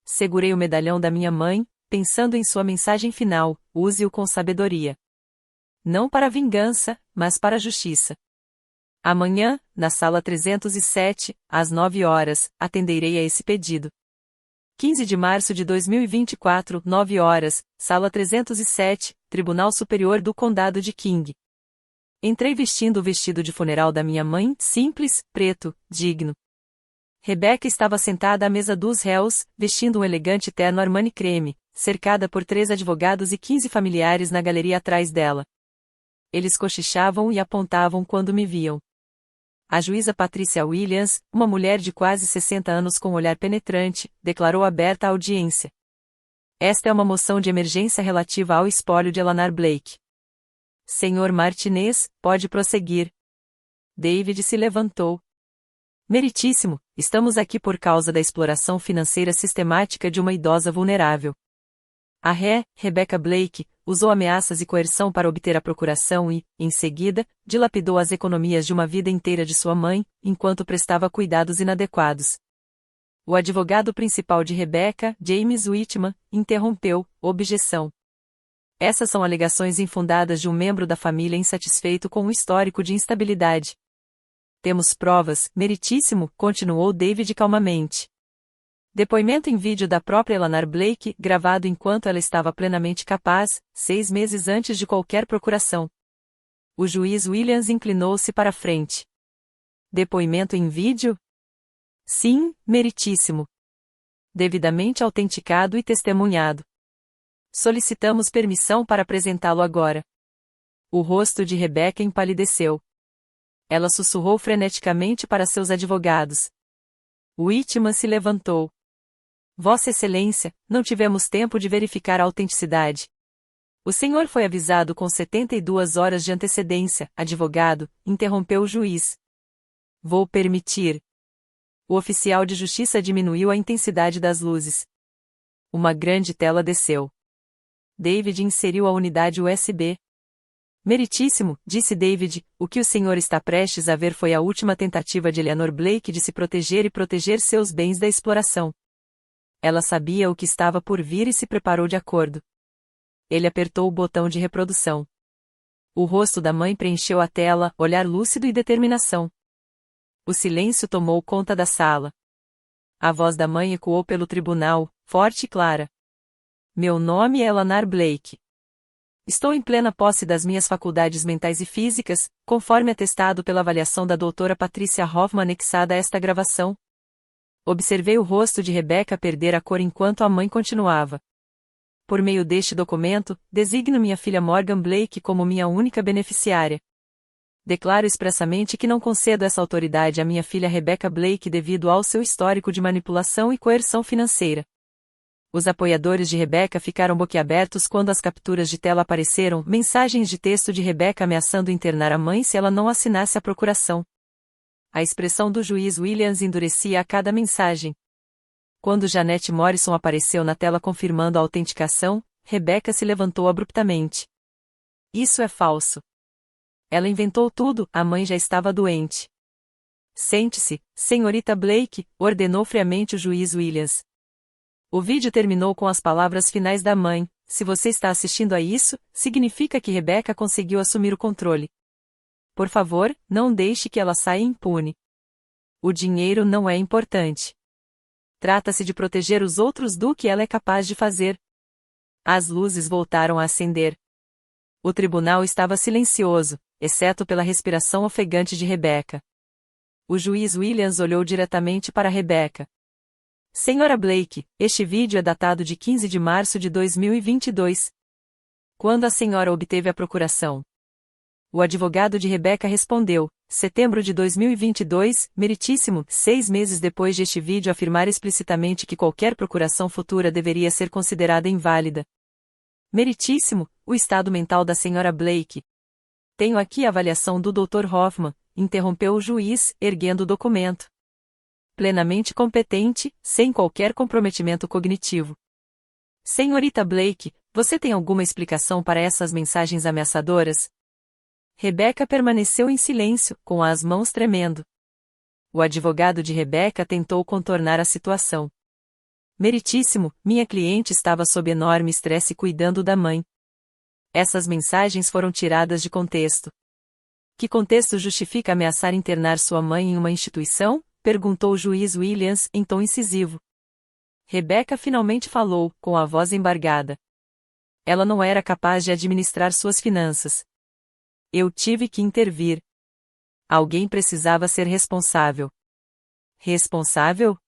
Segurei o medalhão da minha mãe, pensando em sua mensagem final: use-o com sabedoria. Não para a vingança, mas para a justiça. Amanhã, na sala 307, às 9 horas, atenderei a esse pedido. 15 de março de 2024, 9 horas, sala 307, Tribunal Superior do Condado de King. Entrei vestindo o vestido de funeral da minha mãe, simples, preto, digno. Rebecca estava sentada à mesa dos réus, vestindo um elegante terno Armani creme, cercada por 3 advogados e 15 familiares na galeria atrás dela. Eles cochichavam e apontavam quando me viam. A juíza Patricia Williams, uma mulher de quase 60 anos com um olhar penetrante, declarou aberta a audiência. Esta é uma moção de emergência relativa ao espólio de Elanar Blake. Senhor Martinez, pode prosseguir. David se levantou. Meritíssimo, estamos aqui por causa da exploração financeira sistemática de uma idosa vulnerável. A ré, Rebecca Blake, usou ameaças e coerção para obter a procuração e, em seguida, dilapidou as economias de uma vida inteira de sua mãe, enquanto prestava cuidados inadequados. O advogado principal de Rebecca, James Whitman, interrompeu: objeção. Essas são alegações infundadas de um membro da família insatisfeito com um histórico de instabilidade. Temos provas, meritíssimo, continuou David calmamente. Depoimento em vídeo da própria Elanar Blake, gravado enquanto ela estava plenamente capaz, 6 meses antes de qualquer procuração. O juiz Williams inclinou-se para a frente. Depoimento em vídeo? Sim, meritíssimo. Devidamente autenticado e testemunhado. Solicitamos permissão para apresentá-lo agora. O rosto de Rebecca empalideceu. Ela sussurrou freneticamente para seus advogados. Whitman se levantou. Vossa Excelência, não tivemos tempo de verificar a autenticidade. O senhor foi avisado com 72 horas de antecedência, advogado, interrompeu o juiz. Vou permitir. O oficial de justiça diminuiu a intensidade das luzes. Uma grande tela desceu. David inseriu a unidade USB. Meritíssimo, disse David, o que o senhor está prestes a ver foi a última tentativa de Eleanor Blake de se proteger e proteger seus bens da exploração. Ela sabia o que estava por vir e se preparou de acordo. Ele apertou o botão de reprodução. O rosto da mãe preencheu a tela, olhar lúcido e determinação. O silêncio tomou conta da sala. A voz da mãe ecoou pelo tribunal, forte e clara. Meu nome é Elanar Blake. Estou em plena posse das minhas faculdades mentais e físicas, conforme atestado pela avaliação da doutora Patricia Hoffman anexada a esta gravação. Observei o rosto de Rebecca perder a cor enquanto a mãe continuava. Por meio deste documento, designo minha filha Morgan Blake como minha única beneficiária. Declaro expressamente que não concedo essa autoridade à minha filha Rebecca Blake devido ao seu histórico de manipulação e coerção financeira. Os apoiadores de Rebecca ficaram boquiabertos quando as capturas de tela apareceram, mensagens de texto de Rebecca ameaçando internar a mãe se ela não assinasse a procuração. A expressão do juiz Williams endurecia a cada mensagem. Quando Janette Morrison apareceu na tela confirmando a autenticação, Rebecca se levantou abruptamente. Isso é falso. Ela inventou tudo, a mãe já estava doente. Sente-se, senhorita Blake, ordenou friamente o juiz Williams. O vídeo terminou com as palavras finais da mãe: se você está assistindo a isso, significa que Rebecca conseguiu assumir o controle. Por favor, não deixe que ela saia impune. O dinheiro não é importante. Trata-se de proteger os outros do que ela é capaz de fazer. As luzes voltaram a acender. O tribunal estava silencioso, exceto pela respiração ofegante de Rebecca. O juiz Williams olhou diretamente para Rebecca. Senhora Blake, este vídeo é datado de 15 de março de 2022. Quando a senhora obteve a procuração? O advogado de Rebecca respondeu: setembro de 2022, meritíssimo, 6 meses depois de este vídeo afirmar explicitamente que qualquer procuração futura deveria ser considerada inválida. Meritíssimo, o estado mental da senhora Blake. Tenho aqui a avaliação do Dr. Hoffman, interrompeu o juiz, erguendo o documento. Plenamente competente, sem qualquer comprometimento cognitivo. Senhorita Blake, Você tem alguma explicação para essas mensagens ameaçadoras? Rebeca permaneceu em silêncio, com as mãos tremendo. O advogado de Rebeca tentou contornar a situação. Meritíssimo, minha cliente estava sob enorme estresse cuidando da mãe. Essas mensagens foram tiradas de contexto. Que contexto justifica ameaçar internar sua mãe em uma instituição? Perguntou o juiz Williams, em tom incisivo. Rebeca finalmente falou, com a voz embargada. Ela não era capaz de administrar suas finanças. Eu tive que intervir. Alguém precisava ser responsável. Responsável?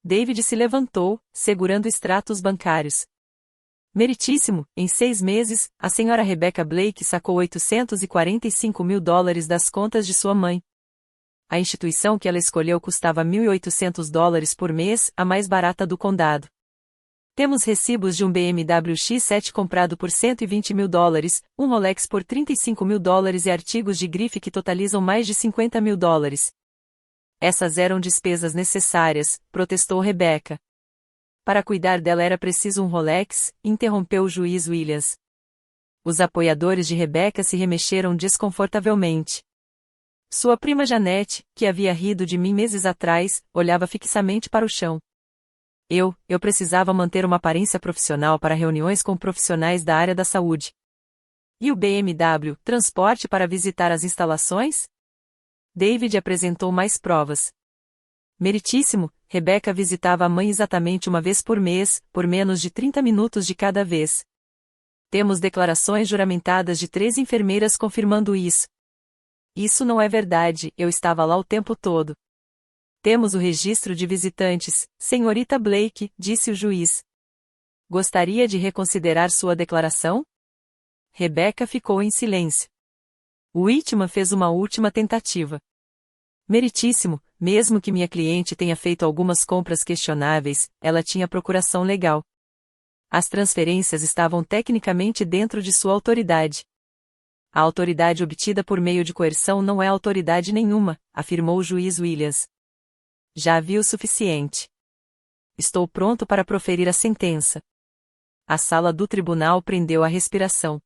David se levantou, segurando extratos bancários. Meritíssimo, em 6 meses, a senhora Rebecca Blake sacou $845.000 das contas de sua mãe. A instituição que ela escolheu custava $1.800 por mês, a mais barata do condado. Temos recibos de um BMW X7 comprado por $120.000, um Rolex por $35.000 e artigos de grife que totalizam mais de $50.000. Essas eram despesas necessárias, protestou Rebecca. Para cuidar dela era preciso um Rolex, interrompeu o juiz Williams. Os apoiadores de Rebecca se remexeram desconfortavelmente. Sua prima Janete, que havia rido de mim meses atrás, olhava fixamente para o chão. Eu precisava manter uma aparência profissional para reuniões com profissionais da área da saúde. E o BMW, transporte para visitar as instalações? David apresentou mais provas. Meritíssimo, Rebecca visitava a mãe exatamente uma vez por mês, por menos de 30 minutos de cada vez. Temos declarações juramentadas de 3 enfermeiras confirmando isso. Isso não é verdade, eu estava lá o tempo todo. Temos o registro de visitantes, senhorita Blake, disse o juiz. Gostaria de reconsiderar sua declaração? Rebecca ficou em silêncio. Whitman fez uma última tentativa. Meritíssimo, mesmo que minha cliente tenha feito algumas compras questionáveis, ela tinha procuração legal. As transferências estavam tecnicamente dentro de sua autoridade. A autoridade obtida por meio de coerção não é autoridade nenhuma, afirmou o juiz Williams. Já vi o suficiente. Estou pronto para proferir a sentença. A sala do tribunal prendeu a respiração.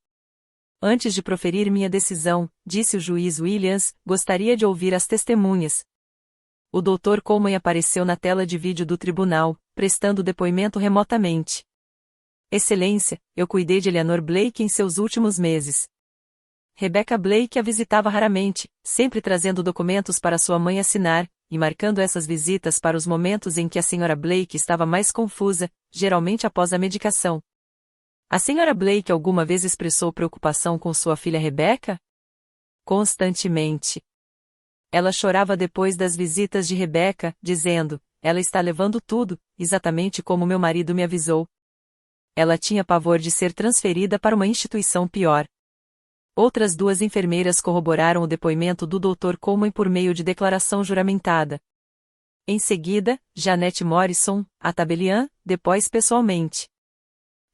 Antes de proferir minha decisão, disse o juiz Williams, gostaria de ouvir as testemunhas. O Dr. Coleman apareceu na tela de vídeo do tribunal, prestando depoimento remotamente. Excelência, eu cuidei de Eleanor Blake em seus últimos meses. Rebecca Blake a visitava raramente, sempre trazendo documentos para sua mãe assinar, e marcando essas visitas para os momentos em que a senhora Blake estava mais confusa, geralmente após a medicação. A senhora Blake alguma vez expressou preocupação com sua filha Rebecca? Constantemente. Ela chorava depois das visitas de Rebecca, dizendo, ela está levando tudo, exatamente como meu marido me avisou. Ela tinha pavor de ser transferida para uma instituição pior. Outras 2 enfermeiras corroboraram o depoimento do Dr. Coleman por meio de declaração juramentada. Em seguida, Janete Morrison, a tabeliã, depois pessoalmente.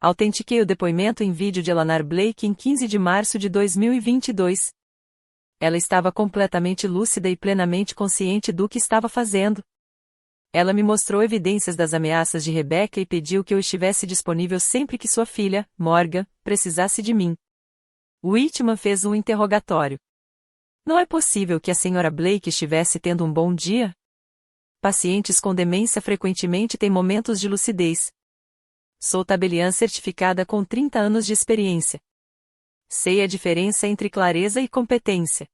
Autentiquei o depoimento em vídeo de Eleanor Blake em 15 de março de 2022. Ela estava completamente lúcida e plenamente consciente do que estava fazendo. Ela me mostrou evidências das ameaças de Rebecca e pediu que eu estivesse disponível sempre que sua filha, Morgan, precisasse de mim. Whitman fez um interrogatório. Não é possível que a senhora Blake estivesse tendo um bom dia? Pacientes com demência frequentemente têm momentos de lucidez. Sou tabeliã certificada com 30 anos de experiência. Sei a diferença entre clareza e competência.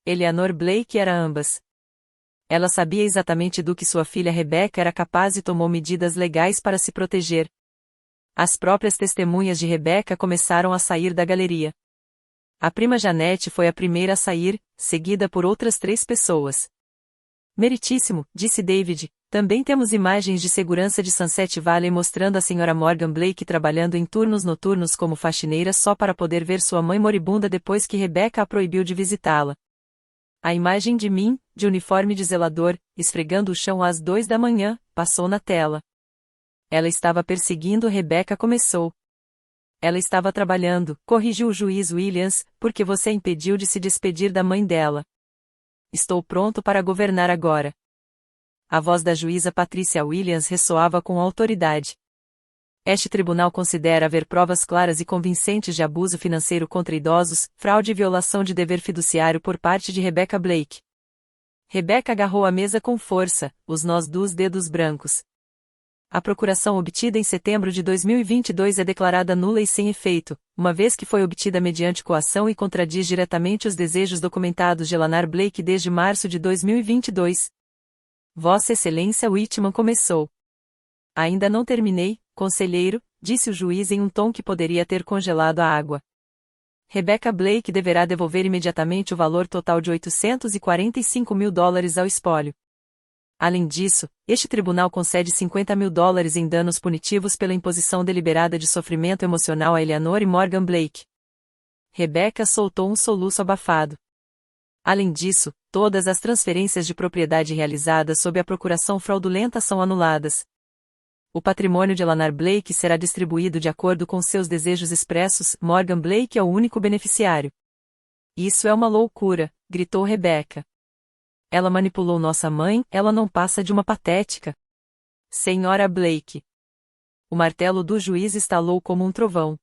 Eleanor Blake era ambas. Ela sabia exatamente do que sua filha Rebecca era capaz e tomou medidas legais para se proteger. As próprias testemunhas de Rebecca começaram a sair da galeria. A prima Janete foi a primeira a sair, seguida por outras 3 pessoas. Meritíssimo, disse David, também temos imagens de segurança de Sunset Valley mostrando a senhora Morgan Blake trabalhando em turnos noturnos como faxineira só para poder ver sua mãe moribunda depois que Rebecca a proibiu de visitá-la. A imagem de mim, de uniforme de zelador, esfregando o chão às 2 da manhã, passou na tela. Ela estava perseguindo Rebecca começou. Ela estava trabalhando, corrigiu o juiz Williams, porque você a impediu de se despedir da mãe dela. Estou pronto para governar agora. A voz da juíza Patricia Williams ressoava com autoridade. Este tribunal considera haver provas claras e convincentes de abuso financeiro contra idosos, fraude e violação de dever fiduciário por parte de Rebecca Blake. Rebecca agarrou a mesa com força, os nós dos dedos brancos. A procuração obtida em setembro de 2022 é declarada nula e sem efeito, uma vez que foi obtida mediante coação e contradiz diretamente os desejos documentados de Eleanor Blake desde março de 2022. Vossa Excelência Whitman começou. Ainda não terminei, conselheiro, disse o juiz em um tom que poderia ter congelado a água. Rebecca Blake deverá devolver imediatamente o valor total de $845 mil ao espólio. Além disso, este tribunal concede $50 mil em danos punitivos pela imposição deliberada de sofrimento emocional a Eleanor e Morgan Blake. Rebecca soltou um soluço abafado. Além disso, todas as transferências de propriedade realizadas sob a procuração fraudulenta são anuladas. O patrimônio de Eleanor Blake será distribuído de acordo com seus desejos expressos. Morgan Blake é o único beneficiário. Isso é uma loucura, gritou Rebecca. Ela manipulou nossa mãe, ela não passa de uma patética. Senhora Blake. O martelo do juiz estalou como um trovão.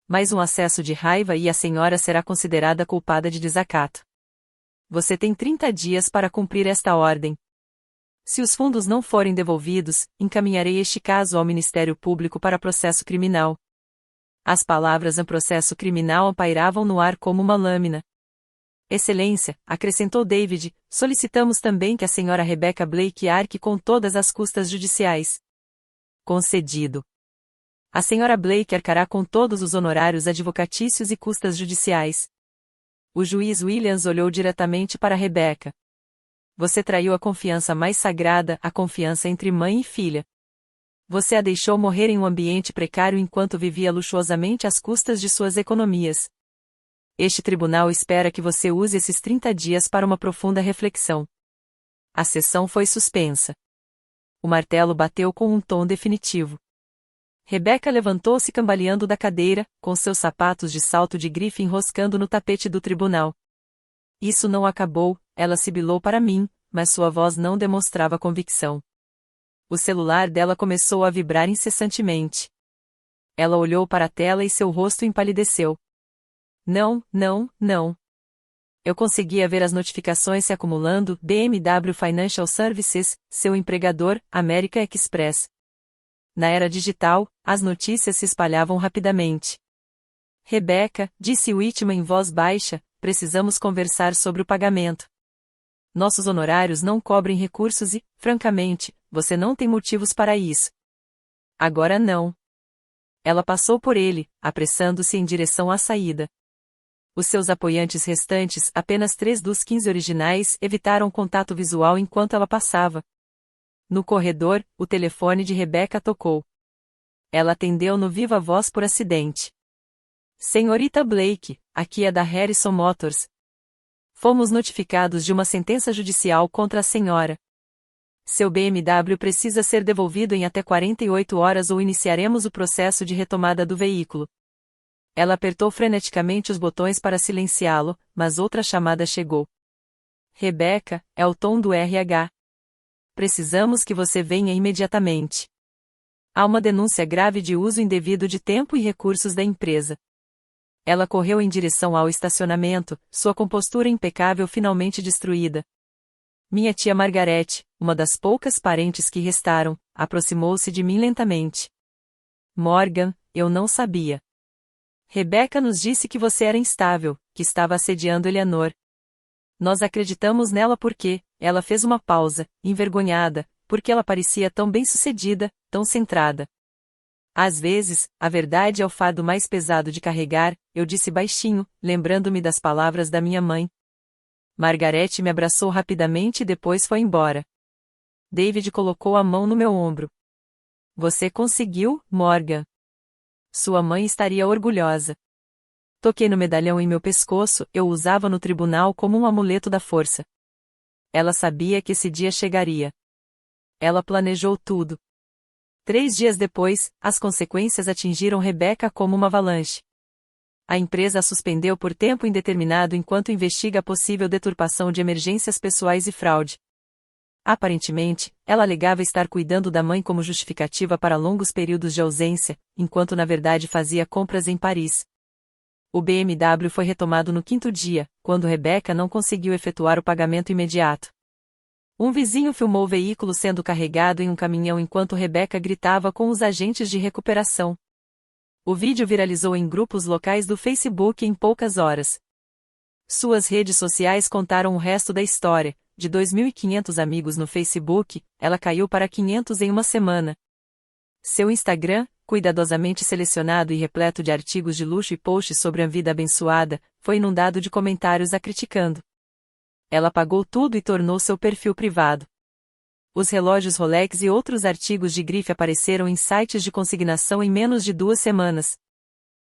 Mais um acesso de raiva e a senhora será considerada culpada de desacato. Você tem 30 dias para cumprir esta ordem. Se os fundos não forem devolvidos, encaminharei este caso ao Ministério Público para processo criminal. As palavras em processo criminal pairavam no ar como uma lâmina. Excelência, acrescentou David, solicitamos também que a senhora Rebecca Blake arque com todas as custas judiciais. Concedido. A senhora Blake arcará com todos os honorários advocatícios e custas judiciais. O juiz Williams olhou diretamente para Rebecca. Você traiu a confiança mais sagrada, a confiança entre mãe e filha. Você a deixou morrer em um ambiente precário enquanto vivia luxuosamente às custas de suas economias. Este tribunal espera que você use esses 30 dias para uma profunda reflexão. A sessão foi suspensa. O martelo bateu com um tom definitivo. Rebecca levantou-se cambaleando da cadeira, com seus sapatos de salto de grife enroscando no tapete do tribunal. Isso não acabou, ela sibilou para mim, mas sua voz não demonstrava convicção. O celular dela começou a vibrar incessantemente. Ela olhou para a tela e seu rosto empalideceu. Não, não, não. Eu conseguia ver as notificações se acumulando. BMW Financial Services, seu empregador, American Express. Na era digital, as notícias se espalhavam rapidamente. Rebecca, disse Whitman em voz baixa, precisamos conversar sobre o pagamento. Nossos honorários não cobrem recursos e, francamente, você não tem motivos para isso. Agora não. Ela passou por ele, apressando-se em direção à saída. Os seus apoiantes restantes, apenas 3 dos 15 originais, evitaram contato visual enquanto ela passava. No corredor, o telefone de Rebecca tocou. Ela atendeu no viva voz por acidente. Senhorita Blake, aqui é da Harrison Motors. Fomos notificados de uma sentença judicial contra a senhora. Seu BMW precisa ser devolvido em até 48 horas ou iniciaremos o processo de retomada do veículo. Ela apertou freneticamente os botões para silenciá-lo, mas outra chamada chegou. Rebecca, é o tom do RH. Precisamos que você venha imediatamente. Há uma denúncia grave de uso indevido de tempo e recursos da empresa. Ela correu em direção ao estacionamento, sua compostura impecável finalmente destruída. Minha tia Margarete, uma das poucas parentes que restaram, aproximou-se de mim lentamente. Morgan, eu não sabia. Rebecca nos disse que você era instável, que estava assediando Eleanor. Nós acreditamos nela porque, ela fez uma pausa, envergonhada, porque ela parecia tão bem-sucedida, tão centrada. Às vezes, a verdade é o fardo mais pesado de carregar, eu disse baixinho, lembrando-me das palavras da minha mãe. Margarete me abraçou rapidamente e depois foi embora. David colocou a mão no meu ombro. Você conseguiu, Morgan. Sua mãe estaria orgulhosa. Toquei no medalhão em meu pescoço, eu o usava no tribunal como um amuleto da força. Ela sabia que esse dia chegaria. Ela planejou tudo. 3 dias depois, as consequências atingiram Rebecca como uma avalanche. A empresa a suspendeu por tempo indeterminado enquanto investiga a possível deturpação de emergências pessoais e fraude. Aparentemente, ela alegava estar cuidando da mãe como justificativa para longos períodos de ausência, enquanto na verdade fazia compras em Paris. O BMW foi retomado no quinto dia, quando Rebecca não conseguiu efetuar o pagamento imediato. Um vizinho filmou o veículo sendo carregado em um caminhão enquanto Rebecca gritava com os agentes de recuperação. O vídeo viralizou em grupos locais do Facebook em poucas horas. Suas redes sociais contaram o resto da história. De 2.500 amigos no Facebook, ela caiu para 500 em uma semana. Seu Instagram, cuidadosamente selecionado e repleto de artigos de luxo e posts sobre a vida abençoada, foi inundado de comentários a criticando. Ela apagou tudo e tornou seu perfil privado. Os relógios Rolex e outros artigos de grife apareceram em sites de consignação em menos de 2 semanas.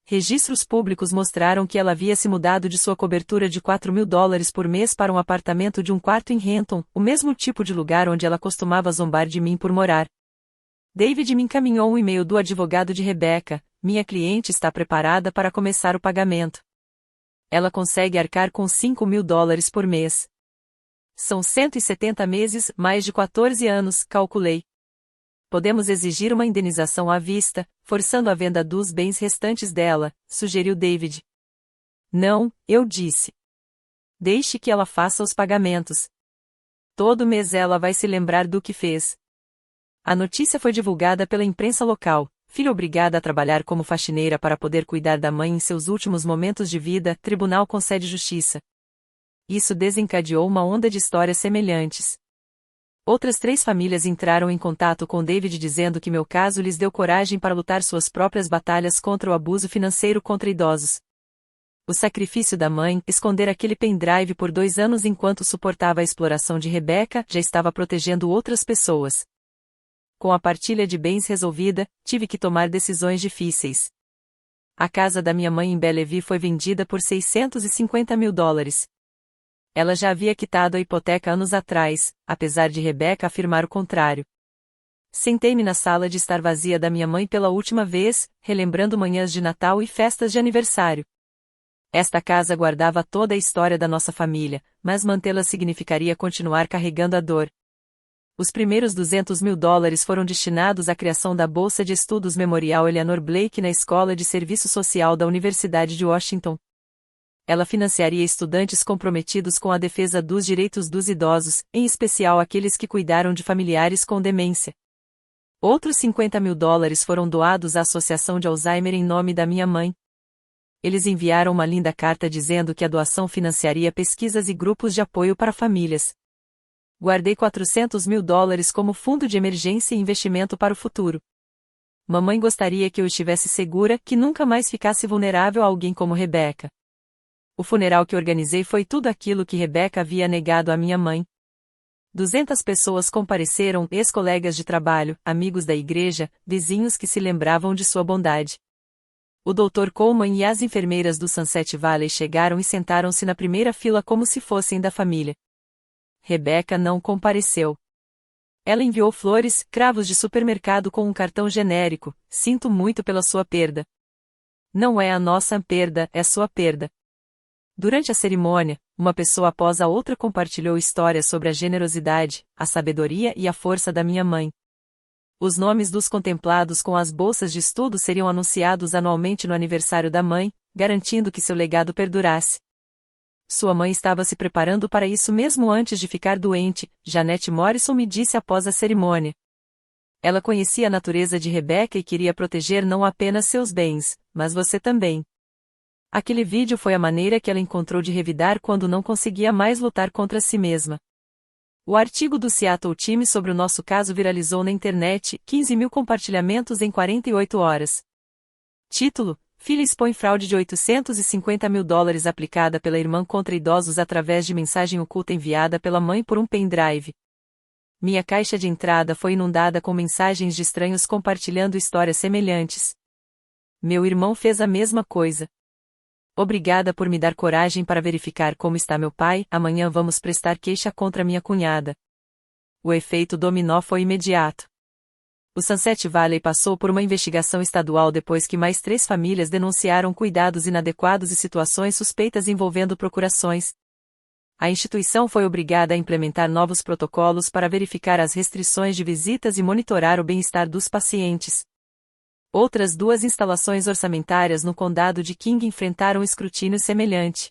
Registros públicos mostraram que ela havia se mudado de sua cobertura de $4.000 por mês para um apartamento de um quarto em Renton, o mesmo tipo de lugar onde ela costumava zombar de mim por morar. David me encaminhou um e-mail do advogado de Rebecca: minha cliente está preparada para começar o pagamento. Ela consegue arcar com $5.000 por mês. São 170 meses, mais de 14 anos, calculei. Podemos exigir uma indenização à vista, forçando a venda dos bens restantes dela, sugeriu David. Não, eu disse. Deixe que ela faça os pagamentos. Todo mês ela vai se lembrar do que fez. A notícia foi divulgada pela imprensa local. Filha obrigada a trabalhar como faxineira para poder cuidar da mãe em seus últimos momentos de vida, tribunal concede justiça. Isso desencadeou uma onda de histórias semelhantes. Outras 3 famílias entraram em contato com David dizendo que meu caso lhes deu coragem para lutar suas próprias batalhas contra o abuso financeiro contra idosos. O sacrifício da mãe, esconder aquele pendrive por 2 anos enquanto suportava a exploração de Rebecca, já estava protegendo outras pessoas. Com a partilha de bens resolvida, tive que tomar decisões difíceis. A casa da minha mãe em Bellevue foi vendida por $650.000. Ela já havia quitado a hipoteca anos atrás, apesar de Rebecca afirmar o contrário. Sentei-me na sala de estar vazia da minha mãe pela última vez, relembrando manhãs de Natal e festas de aniversário. Esta casa guardava toda a história da nossa família, mas mantê-la significaria continuar carregando a dor. Os primeiros $200.000 foram destinados à criação da Bolsa de Estudos Memorial Eleanor Blake na Escola de Serviço Social da Universidade de Washington. Ela financiaria estudantes comprometidos com a defesa dos direitos dos idosos, em especial aqueles que cuidaram de familiares com demência. Outros $50.000 foram doados à Associação de Alzheimer em nome da minha mãe. Eles enviaram uma linda carta dizendo que a doação financiaria pesquisas e grupos de apoio para famílias. Guardei $400.000 como fundo de emergência e investimento para o futuro. Mamãe gostaria que eu estivesse segura, que nunca mais ficasse vulnerável a alguém como Rebecca. O funeral que organizei foi tudo aquilo que Rebecca havia negado à minha mãe. 200 pessoas compareceram, ex-colegas de trabalho, amigos da igreja, vizinhos que se lembravam de sua bondade. O Dr. Coleman e as enfermeiras do Sunset Valley chegaram e sentaram-se na primeira fila como se fossem da família. Rebecca não compareceu. Ela enviou flores, cravos de supermercado com um cartão genérico: sinto muito pela sua perda. Não é a nossa perda, é sua perda. Durante a cerimônia, uma pessoa após a outra compartilhou histórias sobre a generosidade, a sabedoria e a força da minha mãe. Os nomes dos contemplados com as bolsas de estudo seriam anunciados anualmente no aniversário da mãe, garantindo que seu legado perdurasse. Sua mãe estava se preparando para isso mesmo antes de ficar doente, Janette Morrison me disse após a cerimônia. Ela conhecia a natureza de Rebecca e queria proteger não apenas seus bens, mas você também. Aquele vídeo foi a maneira que ela encontrou de revidar quando não conseguia mais lutar contra si mesma. O artigo do Seattle Times sobre o nosso caso viralizou na internet, 15.000 compartilhamentos em 48 horas. Título: Filha expõe fraude de $850.000 aplicada pela irmã contra idosos através de mensagem oculta enviada pela mãe por um pendrive. Minha caixa de entrada foi inundada com mensagens de estranhos compartilhando histórias semelhantes. Meu irmão fez a mesma coisa. Obrigada por me dar coragem para verificar como está meu pai, amanhã vamos prestar queixa contra minha cunhada. O efeito dominó foi imediato. O Sunset Valley passou por uma investigação estadual depois que mais 3 famílias denunciaram cuidados inadequados e situações suspeitas envolvendo procurações. A instituição foi obrigada a implementar novos protocolos para verificar as restrições de visitas e monitorar o bem-estar dos pacientes. Outras 2 instalações orçamentárias no condado de King enfrentaram escrutínio semelhante.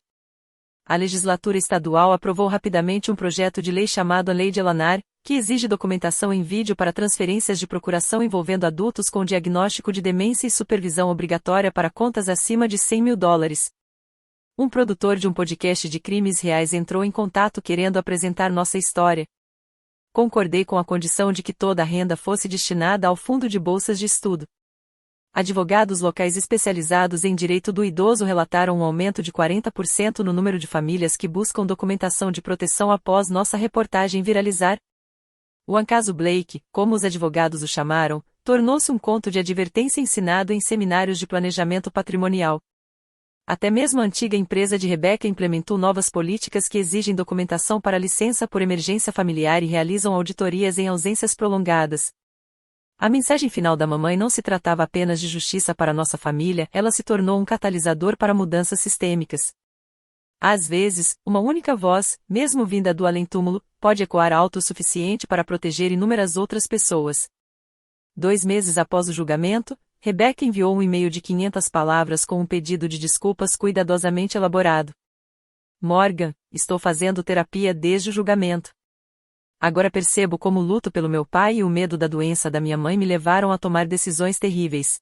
A legislatura estadual aprovou rapidamente um projeto de lei chamado a Lei de Elanar, que exige documentação em vídeo para transferências de procuração envolvendo adultos com diagnóstico de demência e supervisão obrigatória para contas acima de $100.000. Um produtor de um podcast de crimes reais entrou em contato querendo apresentar nossa história. Concordei com a condição de que toda a renda fosse destinada ao fundo de bolsas de estudo. Advogados locais especializados em direito do idoso relataram um aumento de 40% no número de famílias que buscam documentação de proteção após nossa reportagem viralizar. O caso Blake, como os advogados o chamaram, tornou-se um conto de advertência ensinado em seminários de planejamento patrimonial. Até mesmo a antiga empresa de Rebecca implementou novas políticas que exigem documentação para licença por emergência familiar e realizam auditorias em ausências prolongadas. A mensagem final da mamãe não se tratava apenas de justiça para nossa família, ela se tornou um catalisador para mudanças sistêmicas. Às vezes, uma única voz, mesmo vinda do além-túmulo, pode ecoar alto o suficiente para proteger inúmeras outras pessoas. 2 meses após o julgamento, Rebecca enviou um e-mail de 500 palavras com um pedido de desculpas cuidadosamente elaborado. Morgan, estou fazendo terapia desde o julgamento. Agora percebo como o luto pelo meu pai e o medo da doença da minha mãe me levaram a tomar decisões terríveis.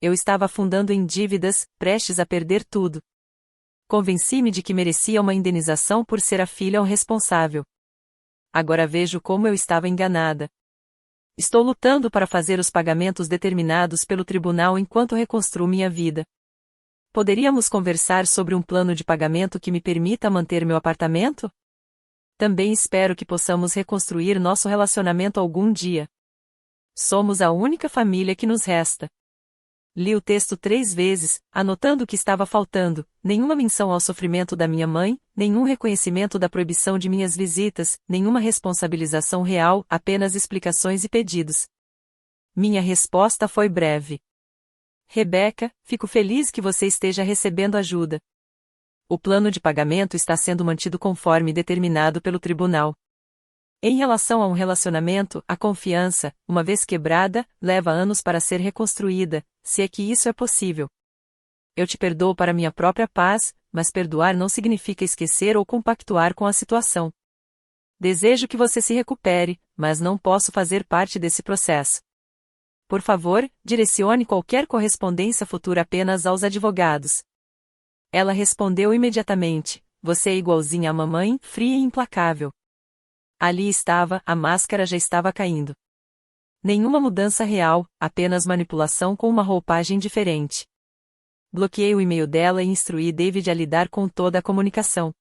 Eu estava afundando em dívidas, prestes a perder tudo. Convenci-me de que merecia uma indenização por ser a filha responsável. Agora vejo como eu estava enganada. Estou lutando para fazer os pagamentos determinados pelo tribunal enquanto reconstruo minha vida. Poderíamos conversar sobre um plano de pagamento que me permita manter meu apartamento? Também espero que possamos reconstruir nosso relacionamento algum dia. Somos a única família que nos resta. Li o texto 3 vezes, anotando o que estava faltando, nenhuma menção ao sofrimento da minha mãe, nenhum reconhecimento da proibição de minhas visitas, nenhuma responsabilização real, apenas explicações e pedidos. Minha resposta foi breve. Rebecca, fico feliz que você esteja recebendo ajuda. O plano de pagamento está sendo mantido conforme determinado pelo tribunal. Em relação a um relacionamento, a confiança, uma vez quebrada, leva anos para ser reconstruída, se é que isso é possível. Eu te perdoo para minha própria paz, mas perdoar não significa esquecer ou compactuar com a situação. Desejo que você se recupere, mas não posso fazer parte desse processo. Por favor, direcione qualquer correspondência futura apenas aos advogados. Ela respondeu imediatamente, você é igualzinha à mamãe, fria e implacável. Ali estava, a máscara já estava caindo. Nenhuma mudança real, apenas manipulação com uma roupagem diferente. Bloqueei o e-mail dela e instruí David a lidar com toda a comunicação.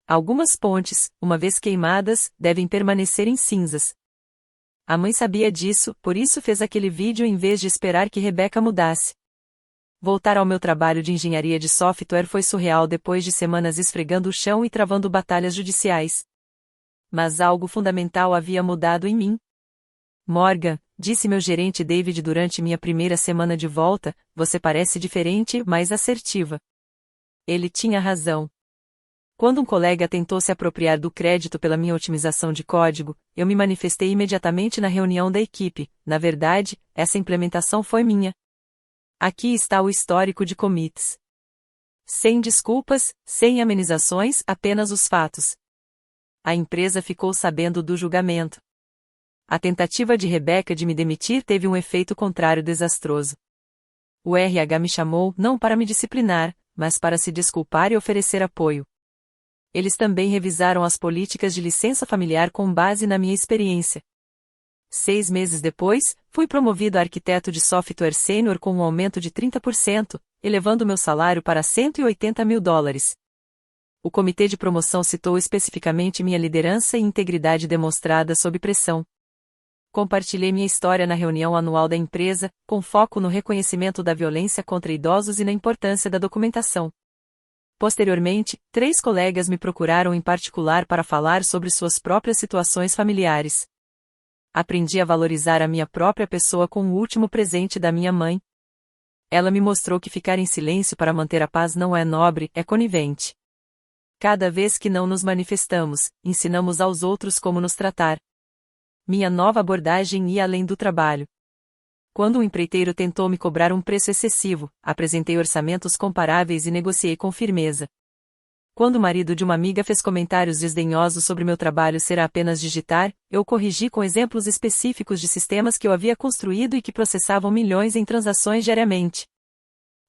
Algumas pontes, uma vez queimadas, devem permanecer em cinzas. A mãe sabia disso, por isso fez aquele vídeo em vez de esperar que Rebecca mudasse. Voltar ao meu trabalho de engenharia de software foi surreal depois de semanas esfregando o chão e travando batalhas judiciais. Mas algo fundamental havia mudado em mim. Morgan, disse meu gerente David durante minha primeira semana de volta, você parece diferente, mais assertiva. Ele tinha razão. Quando um colega tentou se apropriar do crédito pela minha otimização de código, eu me manifestei imediatamente na reunião da equipe, na verdade, essa implementação foi minha. Aqui está o histórico de commits. Sem desculpas, sem amenizações, apenas os fatos. A empresa ficou sabendo do julgamento. A tentativa de Rebecca de me demitir teve um efeito contrário desastroso. O RH me chamou, não para me disciplinar, mas para se desculpar e oferecer apoio. Eles também revisaram as políticas de licença familiar com base na minha experiência. 6 meses depois, fui promovido a arquiteto de software sênior com um aumento de 30%, elevando meu salário para $180.000. O comitê de promoção citou especificamente minha liderança e integridade demonstrada sob pressão. Compartilhei minha história na reunião anual da empresa, com foco no reconhecimento da violência contra idosos e na importância da documentação. Posteriormente, 3 colegas me procuraram em particular para falar sobre suas próprias situações familiares. Aprendi a valorizar a minha própria pessoa com o último presente da minha mãe. Ela me mostrou que ficar em silêncio para manter a paz não é nobre, é conivente. Cada vez que não nos manifestamos, ensinamos aos outros como nos tratar. Minha nova abordagem ia além do trabalho. Quando um empreiteiro tentou me cobrar um preço excessivo, apresentei orçamentos comparáveis e negociei com firmeza. Quando o marido de uma amiga fez comentários desdenhosos sobre meu trabalho ser apenas digitar, eu corrigi com exemplos específicos de sistemas que eu havia construído e que processavam milhões em transações diariamente.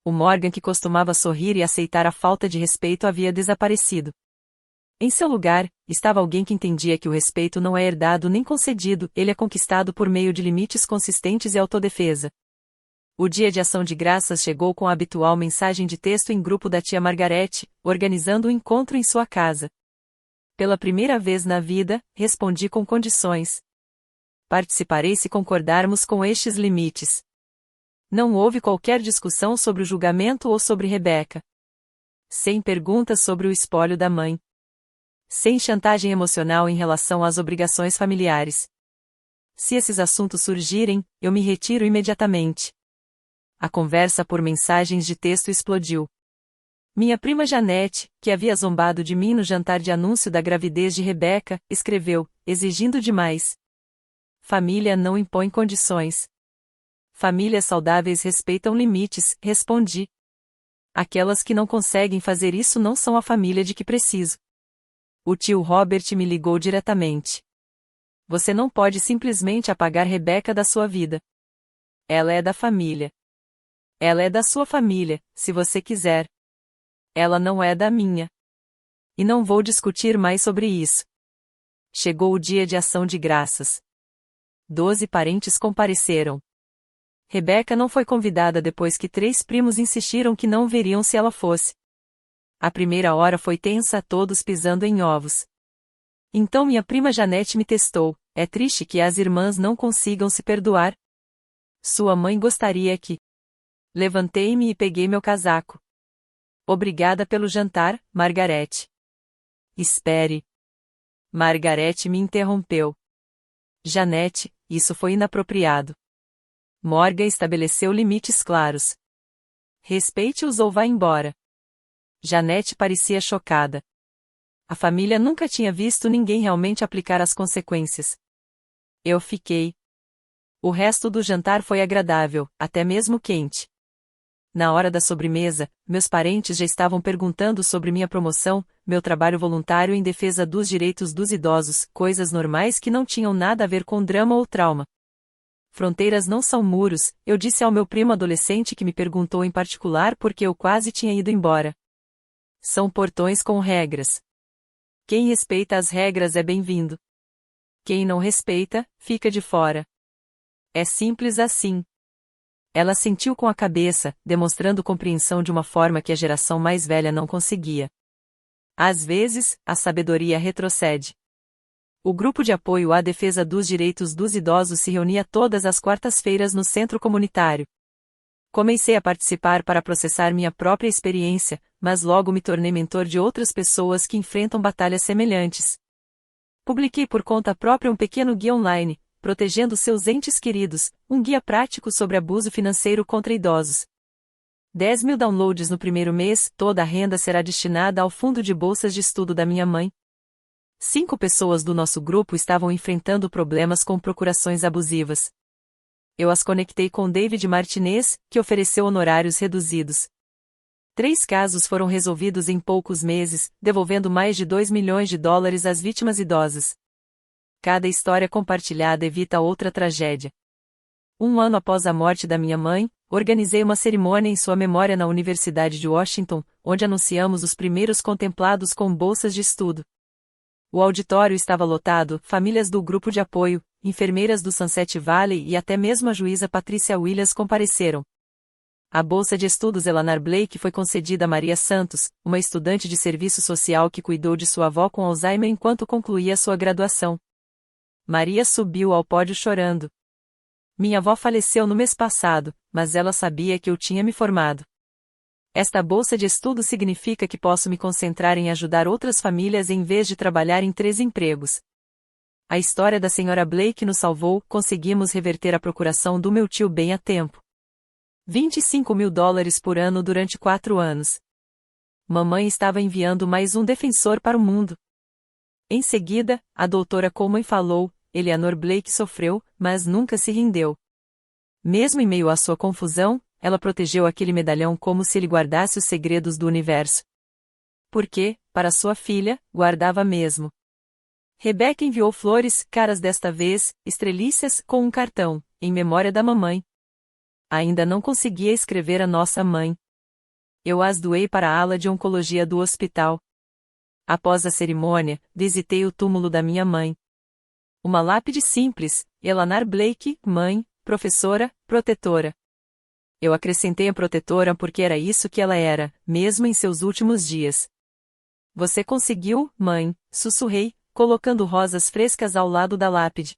O Morgan que costumava sorrir e aceitar a falta de respeito havia desaparecido. Em seu lugar, estava alguém que entendia que o respeito não é herdado nem concedido, ele é conquistado por meio de limites consistentes e autodefesa. O dia de ação de graças chegou com a habitual mensagem de texto em grupo da tia Margarete, organizando um encontro em sua casa. Pela primeira vez na vida, respondi com condições. Participarei se concordarmos com estes limites. Não houve qualquer discussão sobre o julgamento ou sobre Rebeca. Sem perguntas sobre o espólio da mãe. Sem chantagem emocional em relação às obrigações familiares. Se esses assuntos surgirem, eu me retiro imediatamente. A conversa por mensagens de texto explodiu. Minha prima Janete, que havia zombado de mim no jantar de anúncio da gravidez de Rebeca, escreveu, exigindo demais. Família não impõe condições. Famílias saudáveis respeitam limites, respondi. Aquelas que não conseguem fazer isso não são a família de que preciso. O tio Robert me ligou diretamente. Você não pode simplesmente apagar Rebeca da sua vida. Ela é da família. Ela é da sua família, se você quiser. Ela não é da minha. E não vou discutir mais sobre isso. Chegou o dia de ação de graças. 12 parentes compareceram. Rebeca não foi convidada depois que 3 primos insistiram que não veriam se ela fosse. A primeira hora foi tensa, todos pisando em ovos. Então minha prima Janete me testou, é triste que as irmãs não consigam se perdoar. Sua mãe gostaria que... Levantei-me e peguei meu casaco. Obrigada pelo jantar, Margarete. Espere. Margarete me interrompeu. Janete, isso foi inapropriado. Morgan estabeleceu limites claros. Respeite-os ou vá embora. Janete parecia chocada. A família nunca tinha visto ninguém realmente aplicar as consequências. Eu fiquei. O resto do jantar foi agradável, até mesmo quente. Na hora da sobremesa, meus parentes já estavam perguntando sobre minha promoção, meu trabalho voluntário em defesa dos direitos dos idosos, coisas normais que não tinham nada a ver com drama ou trauma. Fronteiras não são muros, eu disse ao meu primo adolescente que me perguntou em particular porque eu quase tinha ido embora. São portões com regras. Quem respeita as regras é bem-vindo. Quem não respeita, fica de fora. É simples assim. Ela assentiu com a cabeça, demonstrando compreensão de uma forma que a geração mais velha não conseguia. Às vezes, a sabedoria retrocede. O grupo de apoio à defesa dos direitos dos idosos se reunia todas as quartas-feiras no centro comunitário. Comecei a participar para processar minha própria experiência, mas logo me tornei mentor de outras pessoas que enfrentam batalhas semelhantes. Publiquei por conta própria um pequeno guia online, Protegendo seus entes queridos, um guia prático sobre abuso financeiro contra idosos. 10.000 downloads no primeiro mês, toda a renda será destinada ao fundo de bolsas de estudo da minha mãe. 5 pessoas do nosso grupo estavam enfrentando problemas com procurações abusivas. Eu as conectei com David Martinez, que ofereceu honorários reduzidos. 3 casos foram resolvidos em poucos meses, devolvendo mais de $2 milhões às vítimas idosas. Cada história compartilhada evita outra tragédia. 1 ano após a morte da minha mãe, organizei uma cerimônia em sua memória na Universidade de Washington, onde anunciamos os primeiros contemplados com bolsas de estudo. O auditório estava lotado, famílias do grupo de apoio, enfermeiras do Sunset Valley e até mesmo a juíza Patrícia Williams compareceram. A bolsa de estudos Eleanor Blake foi concedida a Maria Santos, uma estudante de serviço social que cuidou de sua avó com Alzheimer enquanto concluía sua graduação. Maria subiu ao pódio chorando. Minha avó faleceu no mês passado, mas ela sabia que eu tinha me formado. Esta bolsa de estudo significa que posso me concentrar em ajudar outras famílias em vez de trabalhar em 3 empregos. A história da senhora Blake nos salvou, conseguimos reverter a procuração do meu tio bem a tempo. $25.000 por ano durante 4 anos. Mamãe estava enviando mais um defensor para o mundo. Em seguida, a doutora Coleman falou, Eleanor Blake sofreu, mas nunca se rendeu. Mesmo em meio à sua confusão, ela protegeu aquele medalhão como se ele guardasse os segredos do universo. Porque, para sua filha, guardava mesmo. Rebecca enviou flores, caras desta vez, estrelícias, com um cartão, em memória da mamãe. Ainda não conseguia escrever a nossa mãe. Eu as doei para a ala de oncologia do hospital. Após a cerimônia, visitei o túmulo da minha mãe. Uma lápide simples, Eleanor Blake, mãe, professora, protetora. Eu acrescentei a protetora porque era isso que ela era, mesmo em seus últimos dias. Você conseguiu, mãe, sussurrei, colocando rosas frescas ao lado da lápide.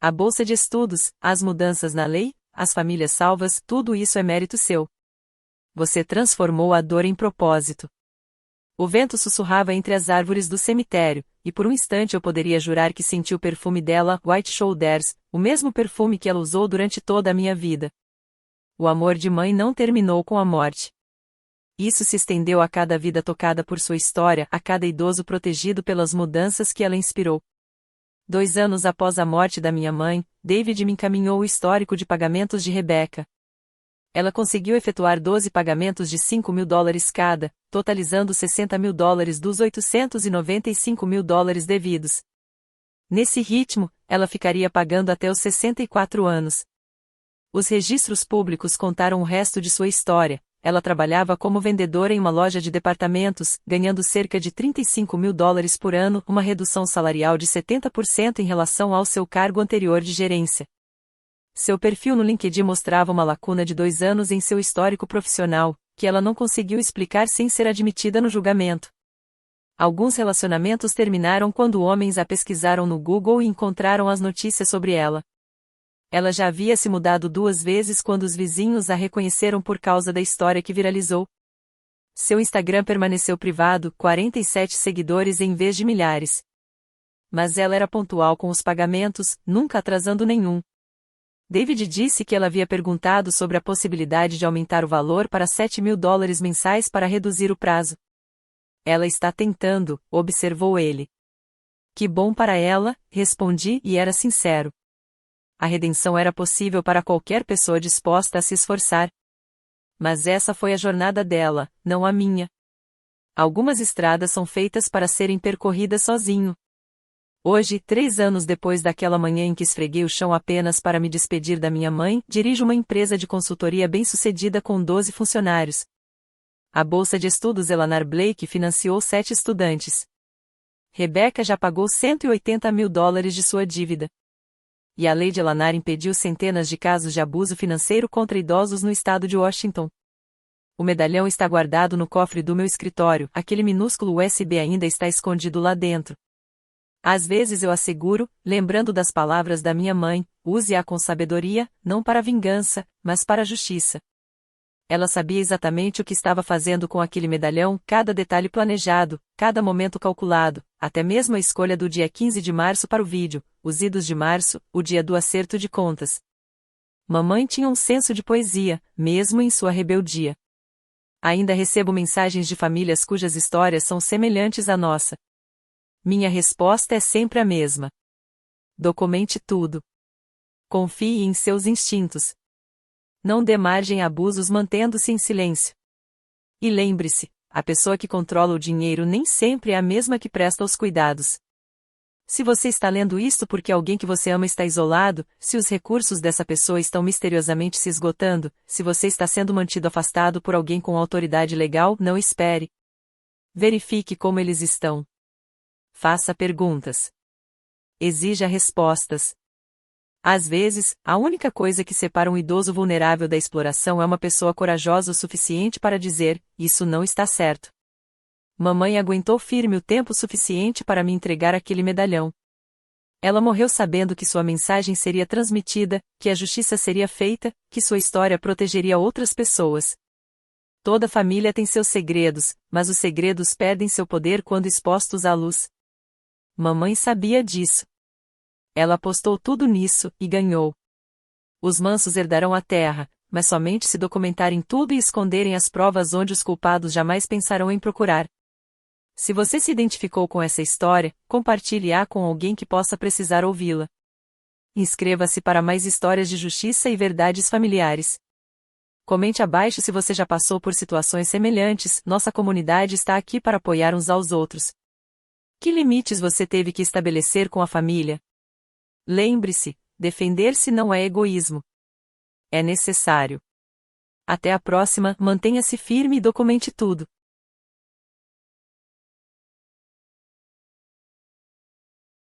A bolsa de estudos, as mudanças na lei, as famílias salvas, tudo isso é mérito seu. Você transformou a dor em propósito. O vento sussurrava entre as árvores do cemitério, e por um instante eu poderia jurar que senti o perfume dela, White Shoulders, o mesmo perfume que ela usou durante toda a minha vida. O amor de mãe não terminou com a morte. Isso se estendeu a cada vida tocada por sua história, a cada idoso protegido pelas mudanças que ela inspirou. 2 anos após a morte da minha mãe, David me encaminhou o histórico de pagamentos de Rebecca. Ela conseguiu efetuar 12 pagamentos de $5.000 cada, totalizando $60.000 dos $895.000 devidos. Nesse ritmo, ela ficaria pagando até os 64 anos. Os registros públicos contaram o resto de sua história. Ela trabalhava como vendedora em uma loja de departamentos, ganhando cerca de $35.000 por ano, uma redução salarial de 70% em relação ao seu cargo anterior de gerência. Seu perfil no LinkedIn mostrava uma lacuna de 2 anos em seu histórico profissional, que ela não conseguiu explicar sem ser admitida no julgamento. Alguns relacionamentos terminaram quando homens a pesquisaram no Google e encontraram as notícias sobre ela. Ela já havia se mudado 2 vezes quando os vizinhos a reconheceram por causa da história que viralizou. Seu Instagram permaneceu privado, 47 seguidores em vez de milhares. Mas ela era pontual com os pagamentos, nunca atrasando nenhum. David disse que ela havia perguntado sobre a possibilidade de aumentar o valor para $7.000 mensais para reduzir o prazo. Ela está tentando, observou ele. Que bom para ela, respondi e era sincero. A redenção era possível para qualquer pessoa disposta a se esforçar. Mas essa foi a jornada dela, não a minha. Algumas estradas são feitas para serem percorridas sozinho. Hoje, 3 anos depois daquela manhã em que esfreguei o chão apenas para me despedir da minha mãe, dirijo uma empresa de consultoria bem-sucedida com 12 funcionários. A bolsa de estudos Eleanor Blake financiou 7 estudantes. Rebecca já pagou $180.000 de sua dívida. E a lei de Eleanor impediu centenas de casos de abuso financeiro contra idosos no estado de Washington. O medalhão está guardado no cofre do meu escritório, aquele minúsculo USB ainda está escondido lá dentro. Às vezes eu asseguro, lembrando das palavras da minha mãe, use-a com sabedoria, não para vingança, mas para a justiça. Ela sabia exatamente o que estava fazendo com aquele medalhão, cada detalhe planejado, cada momento calculado, até mesmo a escolha do dia 15 de março para o vídeo, os idos de março, o dia do acerto de contas. Mamãe tinha um senso de poesia, mesmo em sua rebeldia. Ainda recebo mensagens de famílias cujas histórias são semelhantes à nossa. Minha resposta é sempre a mesma. Documente tudo. Confie em seus instintos. Não dê margem a abusos mantendo-se em silêncio. E lembre-se, a pessoa que controla o dinheiro nem sempre é a mesma que presta os cuidados. Se você está lendo isto porque alguém que você ama está isolado, se os recursos dessa pessoa estão misteriosamente se esgotando, se você está sendo mantido afastado por alguém com autoridade legal, não espere. Verifique como eles estão. Faça perguntas. Exija respostas. Às vezes, a única coisa que separa um idoso vulnerável da exploração é uma pessoa corajosa o suficiente para dizer, isso não está certo. Mamãe aguentou firme o tempo suficiente para me entregar aquele medalhão. Ela morreu sabendo que sua mensagem seria transmitida, que a justiça seria feita, que sua história protegeria outras pessoas. Toda família tem seus segredos, mas os segredos perdem seu poder quando expostos à luz. Mamãe sabia disso. Ela apostou tudo nisso, e ganhou. Os mansos herdarão a terra, mas somente se documentarem tudo e esconderem as provas onde os culpados jamais pensarão em procurar. Se você se identificou com essa história, compartilhe-a com alguém que possa precisar ouvi-la. Inscreva-se para mais histórias de justiça e verdades familiares. Comente abaixo se você já passou por situações semelhantes. Nossa comunidade está aqui para apoiar uns aos outros. Que limites você teve que estabelecer com a família? Lembre-se, defender-se não é egoísmo. É necessário. Até a próxima, mantenha-se firme e documente tudo.